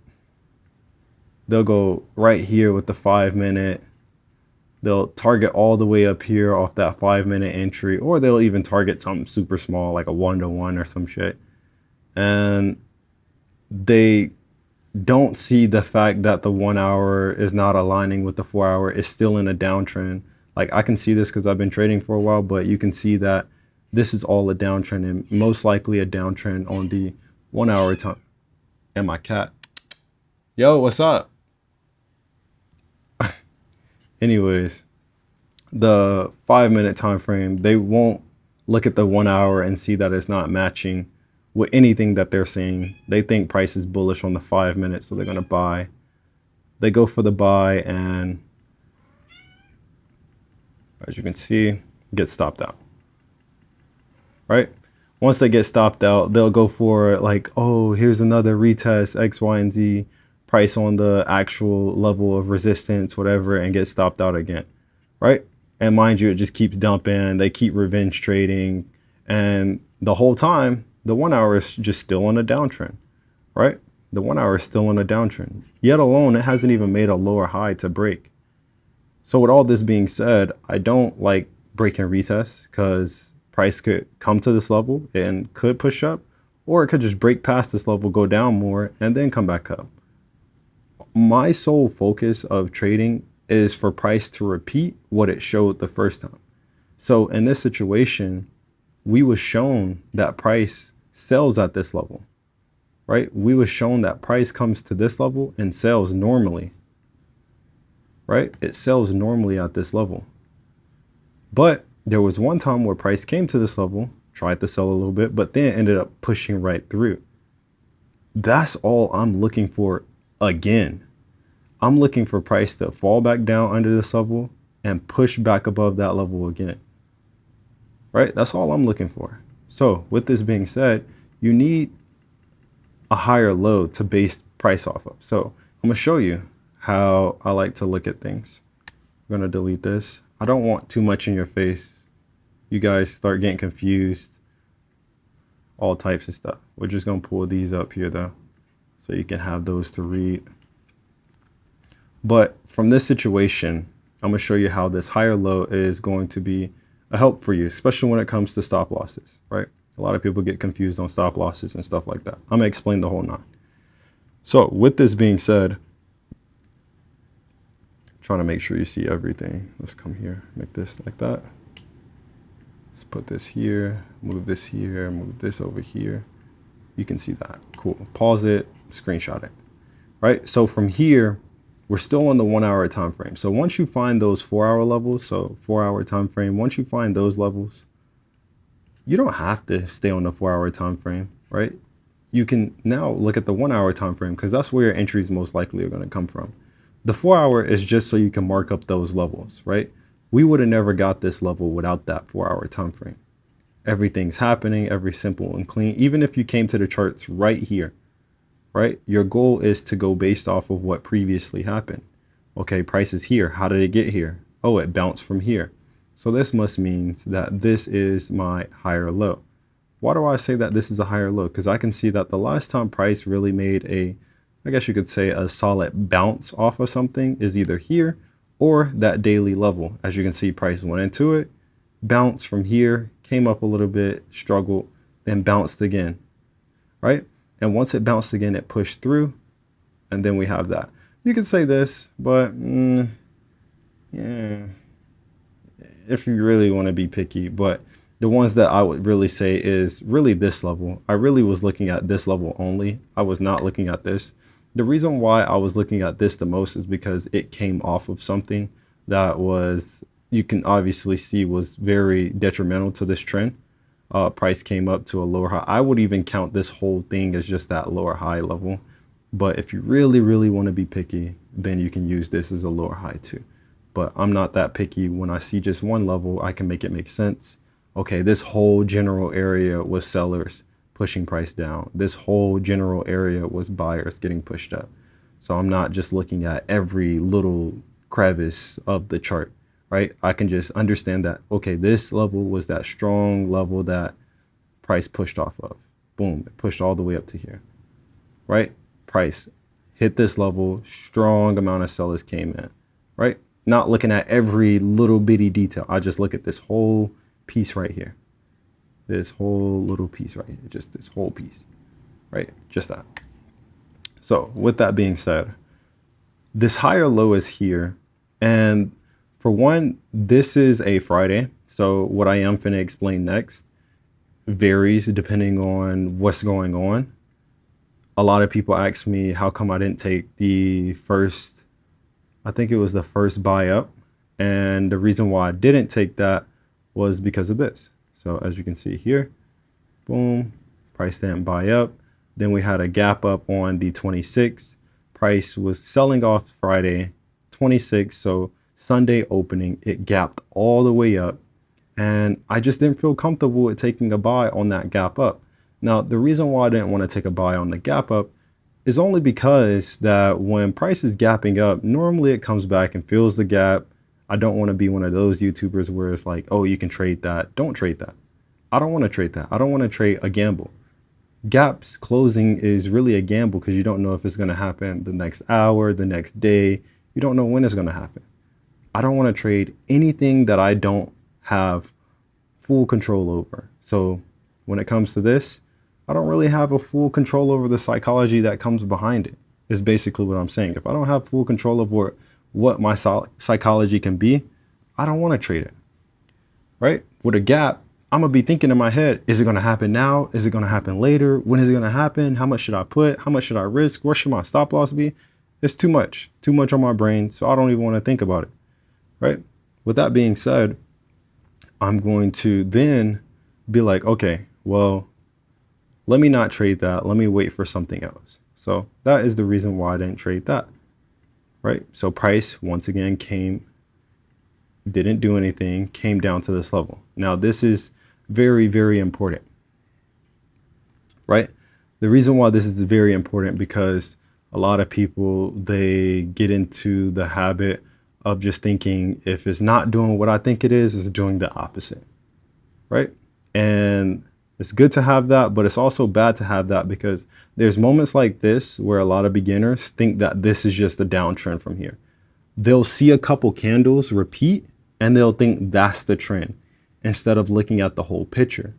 They'll go right here with the 5 minute. They'll target all the way up here off that 5 minute entry, or they'll even target something super small like a 1-to-1 or some shit. And they don't see the fact that the 1 hour is not aligning with the 4 hour. It's still in a downtrend. Like, I can see this because I've been trading for a while, but you can see that this is all a downtrend, and most likely a downtrend on the 1 hour time. And my cat, yo, what's up? Anyways, the 5 minute time frame, they won't look at the 1 hour and see that it's not matching with anything that they're seeing. They think price is bullish on the 5 minutes, so they're going to buy. They go for the buy, and as you can see, get stopped out. Right? Once they get stopped out, they'll go for like, oh, here's another retest, X, Y, and Z, price on the actual level of resistance, whatever, and get stopped out again. Right? And mind you, it just keeps dumping. They keep revenge trading, and the whole time, the 1 hour is just still on a downtrend, right? The 1 hour is still on a downtrend. Yet alone, it hasn't even made a lower high to break. So with all this being said, I don't like break and retest because price could come to this level and could push up, or it could just break past this level, go down more, and then come back up. My sole focus of trading is for price to repeat what it showed the first time. So in this situation, we was shown that price sells at this level, right? We was shown that price comes to this level and sells normally, right? It sells normally at this level. But there was one time where price came to this level, tried to sell a little bit, but then ended up pushing right through. That's all I'm looking for again. I'm looking for price to fall back down under this level and push back above that level again. Right? That's all I'm looking for. So with this being said, you need a higher low to base price off of. So I'm going to show you how I like to look at things. I'm going to delete this. I don't want too much in your face. You guys start getting confused. All types of stuff. We're just going to pull these up here though, so you can have those to read. But from this situation, I'm going to show you how this higher low is going to be a help for you, especially when it comes to stop losses, right? A lot of people get confused on stop losses and stuff like that. I'm going to explain the whole nine. So with this being said, trying to make sure you see everything. Let's come here, make this like that. Let's put this here, move this here, move this over here. You can see that. Cool. Pause it, screenshot it, right? So from here, we're still on the 1 hour time frame. So once you find those 4 hour levels, so 4 hour time frame, once you find those levels, you don't have to stay on the 4 hour time frame, right? You can now look at the 1 hour time frame because that's where your entries most likely are going to come from. The 4 hour is just so you can mark up those levels, right? We would have never got this level without that 4 hour time frame. Everything's happening, every simple and clean. Even if you came to the charts right here, right? Your goal is to go based off of what previously happened. Okay, price is here. How did it get here? Oh, it bounced from here. So this must mean that this is my higher low. Why do I say that this is a higher low? Because I can see that the last time price really made a, I guess you could say a solid bounce off of something is either here or that daily level. As you can see, price went into it, bounced from here, came up a little bit, struggled, then bounced again, right? And once it bounced again, it pushed through, and then we have that. You could say this, but yeah, if you really want to be picky, but the ones that I would really say is really this level. I really was looking at this level only. I was not looking at this. The reason why I was looking at this the most is because it came off of something that was, you can obviously see, was very detrimental to this trend. Price came up to a lower high. I would even count this whole thing as just that lower high level. But if you really, really want to be picky, then you can use this as a lower high too. But I'm not that picky. When I see just one level, I can make it make sense. Okay, this whole general area was sellers. pushing price down. This whole general area was buyers getting pushed up. So I'm not just looking at every little crevice of the chart, right? I can just understand that, okay, this level was that strong level that price pushed off of. Boom, it pushed all the way up to here, right? Price hit this level, strong amount of sellers came in, right? Not looking at every little bitty detail. I just look at this whole piece right here. This whole little piece right here, just this whole piece, right? Just that. So with that being said, this higher low is here. And for one, this is a Friday. So what I am finna explain next varies depending on what's going on. A lot of people ask me, how come I didn't take the first, I think it was the first buy up. And the reason why I didn't take that was because of this. So as you can see here, boom, price didn't buy up. Then we had a gap up on the 26th. Price was selling off Friday, 26th. So Sunday opening, it gapped all the way up. And I just didn't feel comfortable with taking a buy on that gap up. Now, the reason why I didn't want to take a buy on the gap up is only because that when price is gapping up, normally it comes back and fills the gap. I don't want to be one of those YouTubers where it's like, oh, you can trade that. Don't trade that. I don't want to trade that. I don't want to trade a gamble. Gaps closing is really a gamble because you don't know if it's going to happen the next hour, the next day. You don't know when it's going to happen. I don't want to trade anything that I don't have full control over. So when it comes to this, I don't really have a full control over the psychology that comes behind it, is basically what I'm saying. If I don't have full control over what my psychology can be, I don't want to trade it, right? With a gap, I'm going to be thinking in my head, is it going to happen now? Is it going to happen later? When is it going to happen? How much should I put? How much should I risk? Where should my stop loss be? It's too much on my brain. So I don't even want to think about it, right? With that being said, I'm going to then be like, okay, well, let me not trade that. Let me wait for something else. So that is the reason why I didn't trade that, right? So price once again didn't do anything, came down to this level. Now this is very, very important, right? The reason why this is very important because a lot of people, they get into the habit of just thinking if it's not doing what I think it is, it's doing the opposite, right? And it's good to have that, but it's also bad to have that because there's moments like this where a lot of beginners think that this is just a downtrend from here. They'll see a couple candles repeat and they'll think that's the trend instead of looking at the whole picture.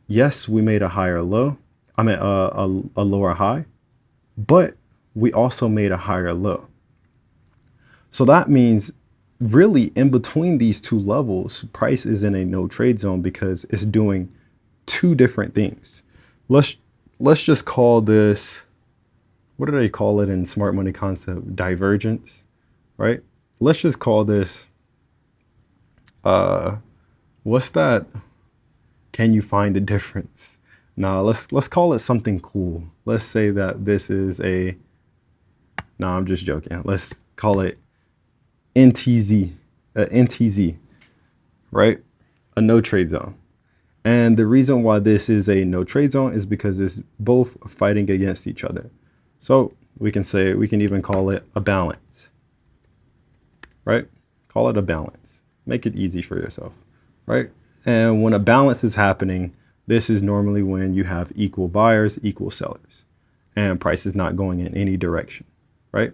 Yes, we made a higher low. I mean, a lower high, but we also made a higher low. So that means really in between these two levels, price is in a no trade zone because it's doing two different things. Let's just call this, what do they call it in smart money concept? Divergence, right? Let's just call this, what's that? Can you find a difference? Now let's call it something cool. Let's say that this is I'm just joking. Let's call it NTZ, right? A no trade zone. And the reason why this is a no trade zone is because it's both fighting against each other. So we can even call it a balance, right? Call it a balance. Make it easy for yourself, right? And when a balance is happening, this is normally when you have equal buyers, equal sellers, and price is not going in any direction, right?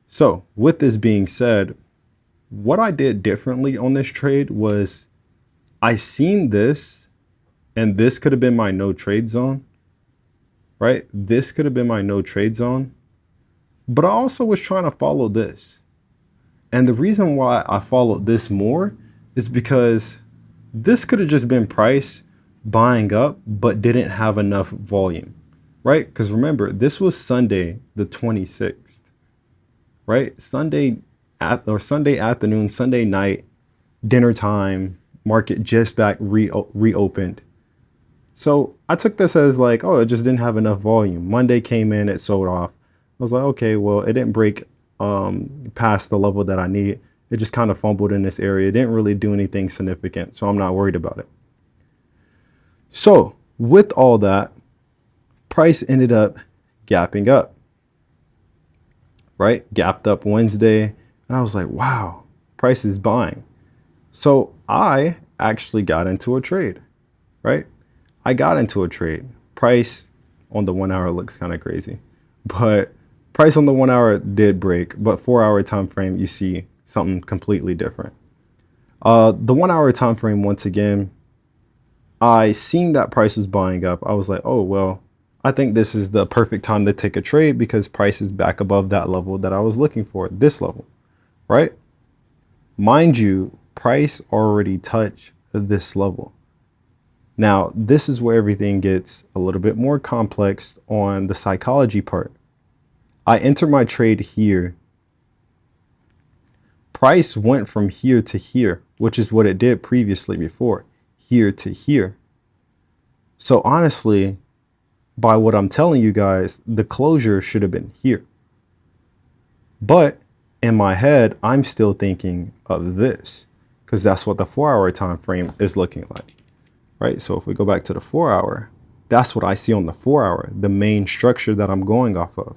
So with this being said, what I did differently on this trade was I seen this, and this could have been my no trade zone, right? This could have been my no trade zone, but I also was trying to follow this. And the reason why I followed this more is because this could have just been price buying up, but didn't have enough volume, right? Because remember, this was Sunday, the 26th, right? Sunday afternoon, Sunday night, dinner time, market just back reopened. So I took this as like, oh, it just didn't have enough volume. Monday came in, it sold off. I was like, okay, well, it didn't break past the level that I need. It just kind of fumbled in this area. It didn't really do anything significant, so I'm not worried about it. So with all that, Price ended up gapping up, right? Gapped up Wednesday. And I was like, wow, price is buying. So I actually got into a trade, right? I got into a trade. Price on the 1 hour looks kind of crazy, but price on the 1 hour did break, but 4 hour time frame, you see something completely different. The 1 hour time frame, once again, I seen that price was buying up. I was like, oh, well, I think this is the perfect time to take a trade because price is back above that level that I was looking for, this level, right? Mind you, price already touched this level. Now, this is where everything gets a little bit more complex on the psychology part. I enter my trade here. Price went from here to here, which is what it did previously before, here to here. So honestly, by what I'm telling you guys, the closure should have been here. But in my head, I'm still thinking of this because that's what the 4 hour time frame is looking like, right? So if we go back to the 4 hour, that's what I see on the 4 hour, the main structure that I'm going off of.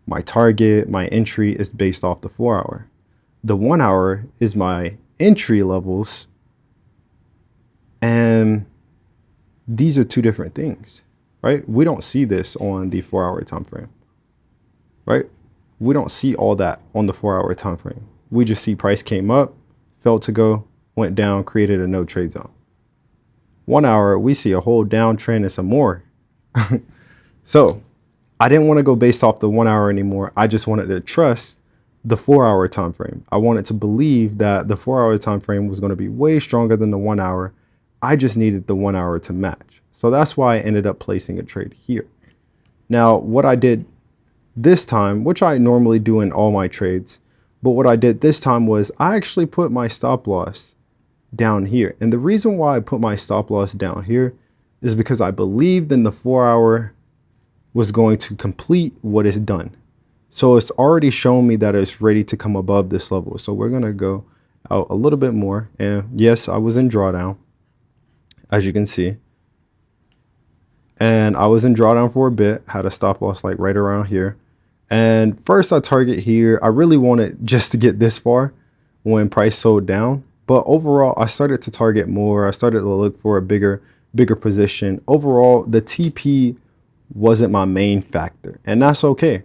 My target, my entry is based off the 4 hour. The 1 hour is my entry levels. And these are two different things, right? We don't see this on the 4 hour time frame, right? We don't see all that on the 4 hour time frame. We just see price came up, fell to go, went down, created a no trade zone. 1 hour, we see a whole downtrend and some more. So I didn't want to go based off the 1 hour anymore. I just wanted to trust the 4 hour time frame. I wanted to believe that the 4 hour time frame was going to be way stronger than the 1 hour. I just needed the 1 hour to match. So that's why I ended up placing a trade here. Now, what I did this time, which I normally do in all my trades, but what I did this time was I actually put my stop loss down here. And the reason why I put my stop loss down here is because I believed in the 4 hour was going to complete what is done. So it's already shown me that it's ready to come above this level. So we're going to go out a little bit more. And yes, I was in drawdown, as you can see. And I was in drawdown for a bit, had a stop loss like right around here. And first I target here. I really wanted just to get this far when price sold down. But overall, I started to target more. I started to look for a bigger position. Overall, the TP wasn't my main factor, and that's okay.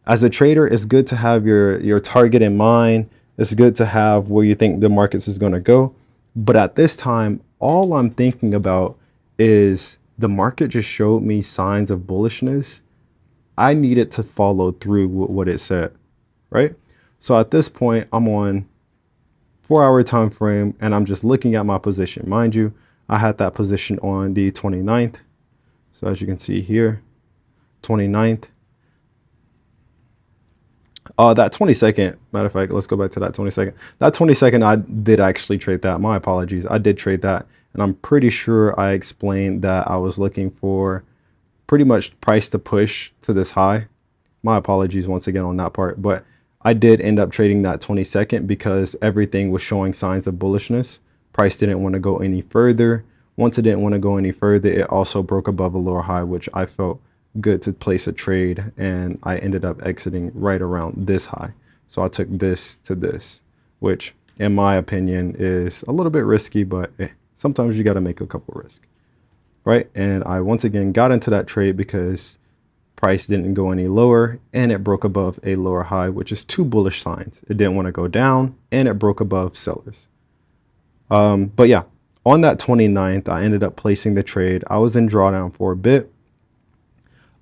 As a trader, it's good to have your target in mind. It's good to have where you think the markets is going to go. But at this time, all I'm thinking about is the market just showed me signs of bullishness. I needed to follow through with what it said, right? So at this point, I'm on 4 hour time frame and I'm just looking at my position. Mind you, I had that position on the 29th. So as you can see here, 29th. That 22nd, matter of fact, let's go back to that 22nd. That 22nd, I did actually trade that. My apologies. I did trade that. And I'm pretty sure I explained that I was looking for pretty much price to push to this high. My apologies once again on that part. But I did end up trading that 22nd because everything was showing signs of bullishness. Price didn't want to go any further. Once it didn't want to go any further, it also broke above a lower high, which I felt good to place a trade, and I ended up exiting right around this high. So I took this to this, which in my opinion is a little bit risky, but sometimes you got to make a couple risks, right? And I once again got into that trade because price didn't go any lower and it broke above a lower high, which is two bullish signs. It didn't want to go down and it broke above sellers. But yeah, on that 29th, I ended up placing the trade. I was in drawdown for a bit.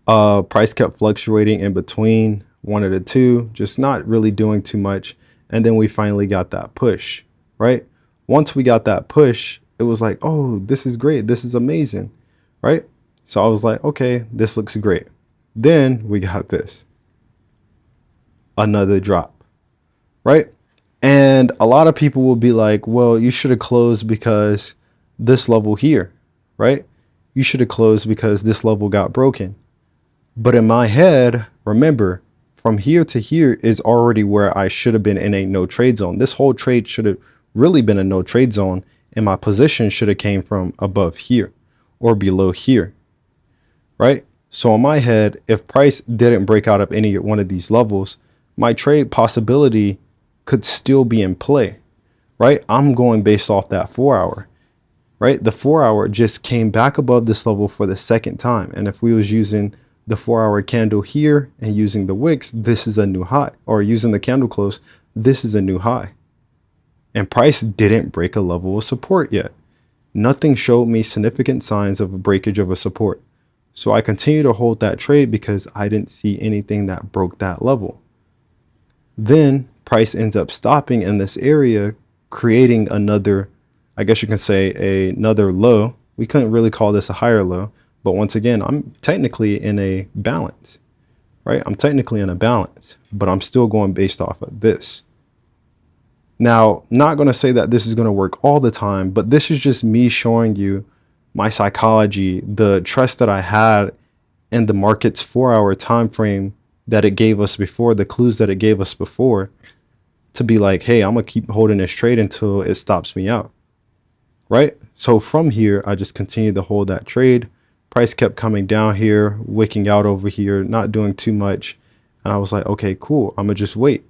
Price kept fluctuating in between one of the two, just not really doing too much. And then we finally got that push, right? Once we got that push, it was like, oh, this is great. This is amazing, right? So I was like, okay, this looks great. Then we got this, another drop, right? And a lot of people will be like, well, you should have closed because this level here, right? You should have closed because this level got broken. But in my head, remember, from here to here is already where I should have been in a no trade zone. This whole trade should have really been a no trade zone, and my position should have came from above here or below here, right? So in my head, if price didn't break out of any one of these levels, my trade possibility could still be in play, right? I'm going based off that 4 hour, right? The 4 hour just came back above this level for the second time. And if we was using the 4 hour candle here and using the wicks, this is a new high, or using the candle close, this is a new high. And price didn't break a level of support yet. Nothing showed me significant signs of a breakage of a support. So I continue to hold that trade because I didn't see anything that broke that level. Then price ends up stopping in this area, creating another, I guess you can say another low. We couldn't really call this a higher low, but once again, I'm technically in a balance, right? I'm technically in a balance, but I'm still going based off of this. Now, not going to say that this is going to work all the time, but this is just me showing you my psychology, the trust that I had in the market's 4 hour time frame that it gave us before, the clues that it gave us before, to be like, hey, I'm going to keep holding this trade until it stops me out, right? So from here, I just continued to hold that trade. Price kept coming down here, wicking out over here, not doing too much. And I was like, okay, cool. I'm going to just wait.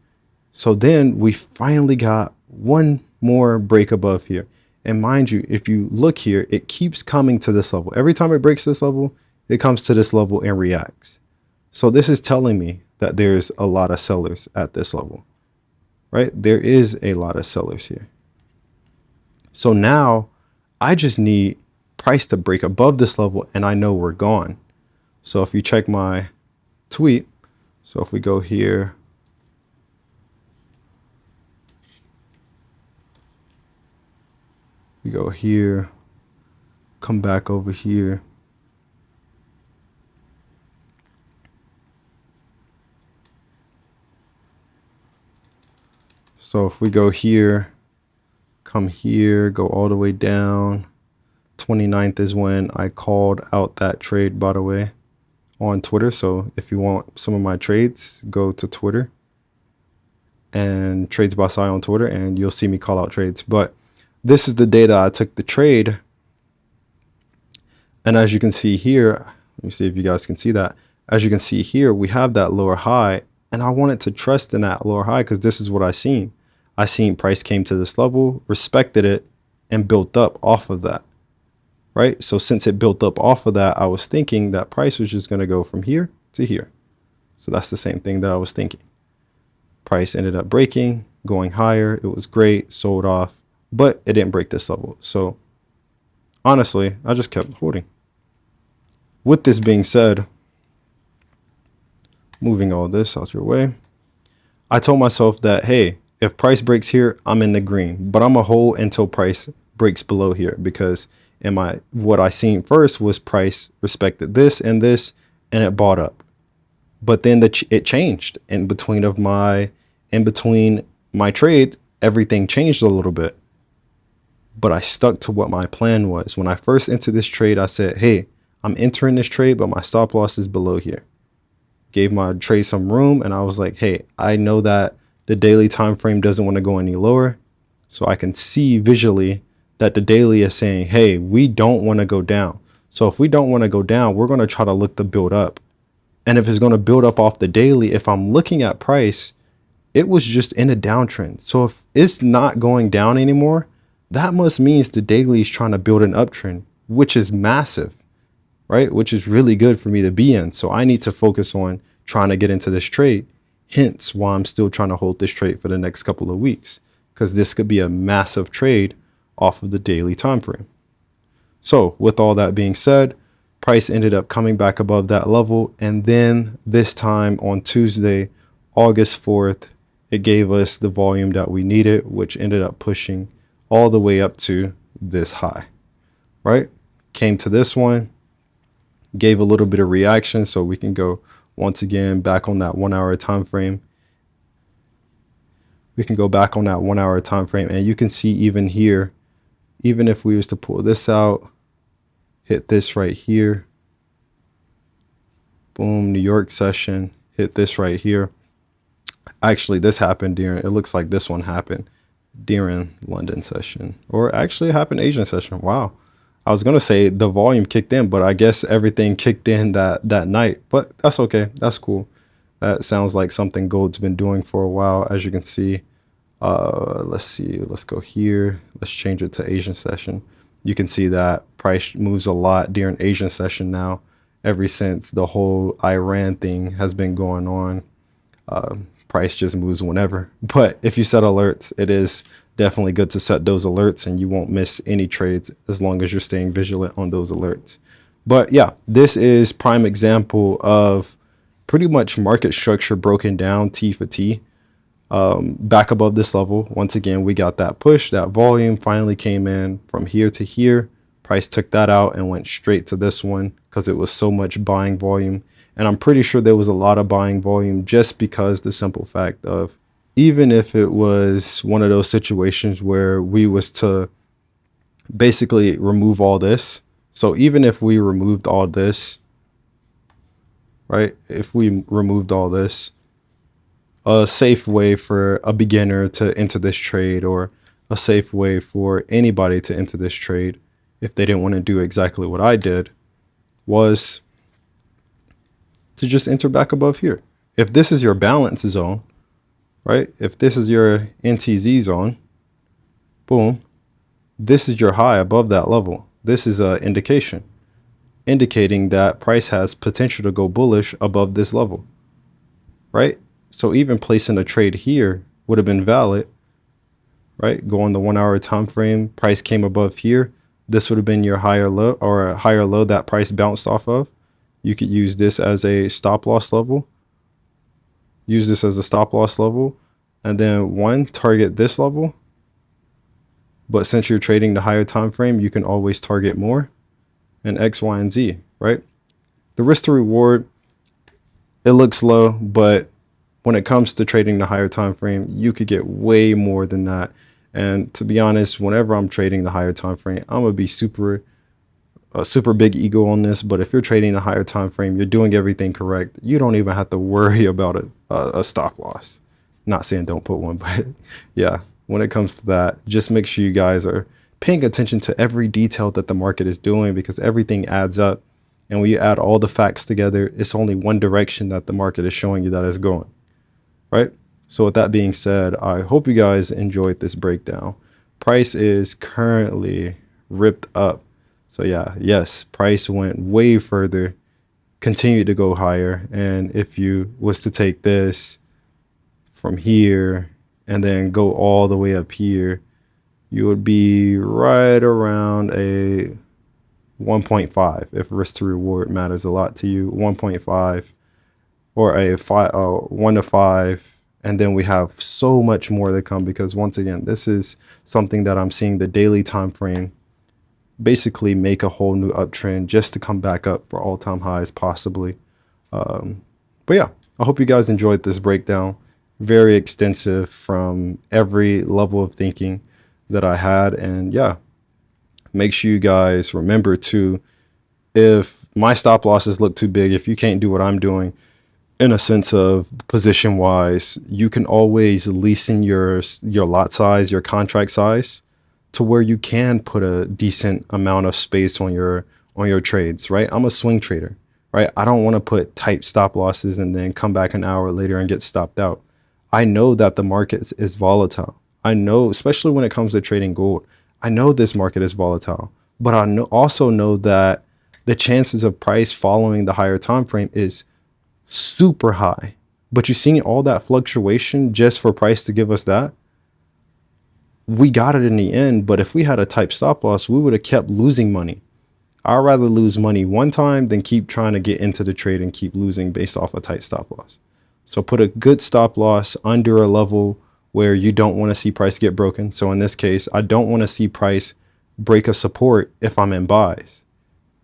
So then we finally got one more break above here. And mind you, if you look here, it keeps coming to this level. Every time it breaks this level, it comes to this level and reacts. So this is telling me that there's a lot of sellers at this level, right? There is a lot of sellers here. So now I just need price to break above this level and I know we're gone. So if you check my tweet, so if we go here, we go here, come back over here. So if we go here, come here, go all the way down. 29th is when I called out that trade, by the way, on Twitter. So if you want some of my trades, go to Twitter and Trades by Sai on Twitter, and you'll see me call out trades. But this is the day that I took the trade. And as you can see here, let me see if you guys can see that. As you can see here, we have that lower high, and I wanted to trust in that lower high because this is what I seen. I seen price came to this level, respected it, and built up off of that, right? So since it built up off of that, I was thinking that price was just going to go from here to here. So that's the same thing that I was thinking. Price ended up breaking, going higher. It was great, sold off, but it didn't break this level. So honestly, I just kept holding. With this being said, moving all this out your way, I told myself that, hey, if price breaks here, I'm in the green, but I'm a hold until price breaks below here, because what I seen first was price respected this, and it bought up. But then it changed in between my trade, everything changed a little bit. But I stuck to what my plan was. When I first entered this trade, I said, hey, I'm entering this trade, but my stop loss is below here. Gave my trade some room, and I was like, hey, I know that the daily time frame doesn't want to go any lower. So I can see visually that the daily is saying, hey, we don't want to go down. So if we don't want to go down, we're going to try to look to build up. And if it's going to build up off the daily, if I'm looking at price, it was just in a downtrend. So if it's not going down anymore, that must means the daily is trying to build an uptrend, which is massive, right? Which is really good for me to be in. So I need to focus on trying to get into this trade. Hence why I'm still trying to hold this trade for the next couple of weeks, because this could be a massive trade off of the daily time frame. So with all that being said, price ended up coming back above that level. And then this time on Tuesday, August 4th, it gave us the volume that we needed, which ended up pushing all the way up to this high, right? Came to this one, gave a little bit of reaction. So we can go once again back on that 1 hour time frame. We can go back on that 1 hour time frame, and you can see even here, even if we was to pull this out, hit this right here, boom, New York session, hit this right here. Actually, this happened it looks like this one happened during London session, or actually it happened Asian session. Wow. I was gonna say the volume kicked in, but I guess everything kicked in that night. But that's okay. That's cool. That sounds like something gold's been doing for a while, as you can see. Let's see. Let's go here. Let's change it to Asian session. You can see that price moves a lot during Asian session now. Ever since the whole Iran thing has been going on, price just moves whenever. But if you set alerts, it is definitely good to set those alerts, and you won't miss any trades as long as you're staying vigilant on those alerts. But yeah, this is prime example of pretty much market structure broken down T for T. Back above this level, once again, we got that push, that volume finally came in from here to here. Price took that out and went straight to this one because it was so much buying volume. And I'm pretty sure there was a lot of buying volume just because the simple fact of, even if it was one of those situations where we was to basically remove all this. So even if we removed all this, right? If we removed all this, a safe way for a beginner to enter this trade, or a safe way for anybody to enter this trade if they didn't want to do exactly what I did, was to just enter back above here. If this is your balance zone, right? If this is your NTZ zone, boom, this is your high above that level. This is an indication indicating that price has potential to go bullish above this level, right? So even placing a trade here would have been valid, right? Go on the 1 hour time frame, price came above here. This would have been your higher low, or a higher low that price bounced off of. You could use this as a stop loss level. Use this as a stop loss level, and then target this level. But since you're trading the higher time frame, you can always target more, and X, Y, and Z, right? The risk to reward, it looks low, but when it comes to trading the higher time frame, you could get way more than that. And to be honest, whenever I'm trading the higher time frame, I'm gonna be a super big ego on this. But if you're trading the higher time frame, you're doing everything correct. You don't even have to worry about a stop loss. Not saying don't put one, but yeah, when it comes to that, just make sure you guys are paying attention to every detail that the market is doing, because everything adds up. And when you add all the facts together, it's only one direction that the market is showing you that it's going, right? So with that being said, I hope you guys enjoyed this breakdown. Price is currently ripped up. So yeah, yes, price went way further, continued to go higher. And if you was to take this from here and then go all the way up here, you would be right around a 1.5 if risk to reward matters a lot to you. 1.5 or a 1 to 5. And then we have so much more to come, because once again, this is something that I'm seeing the daily time frame basically make a whole new uptrend just to come back up for all-time highs possibly. But yeah, I hope you guys enjoyed this breakdown. Very extensive from every level of thinking that I had. And yeah, make sure you guys remember to, if my stop losses look too big, if you can't do what I'm doing in a sense of position wise, you can always lessen your lot size, your contract size, to where you can put a decent amount of space on your trades, right? I'm a swing trader, right? I don't want to put tight stop losses and then come back an hour later and get stopped out. I know that the market is volatile. I know, especially when it comes to trading gold, I know this market is volatile, but I also know that the chances of price following the higher time frame is super high. But you're seeing all that fluctuation just for price to give us that. We got it in the end, but if we had a type stop loss, we would have kept losing money. I'd rather lose money one time than keep trying to get into the trade and keep losing based off a tight stop loss. So put a good stop loss under a level where you don't want to see price get broken. So in this case, I don't want to see price break a support if I'm in buys,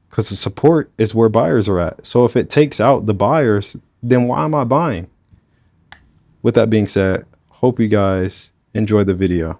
because the support is where buyers are at. So if it takes out the buyers, then why am I buying? With that being said, hope you guys enjoy the video.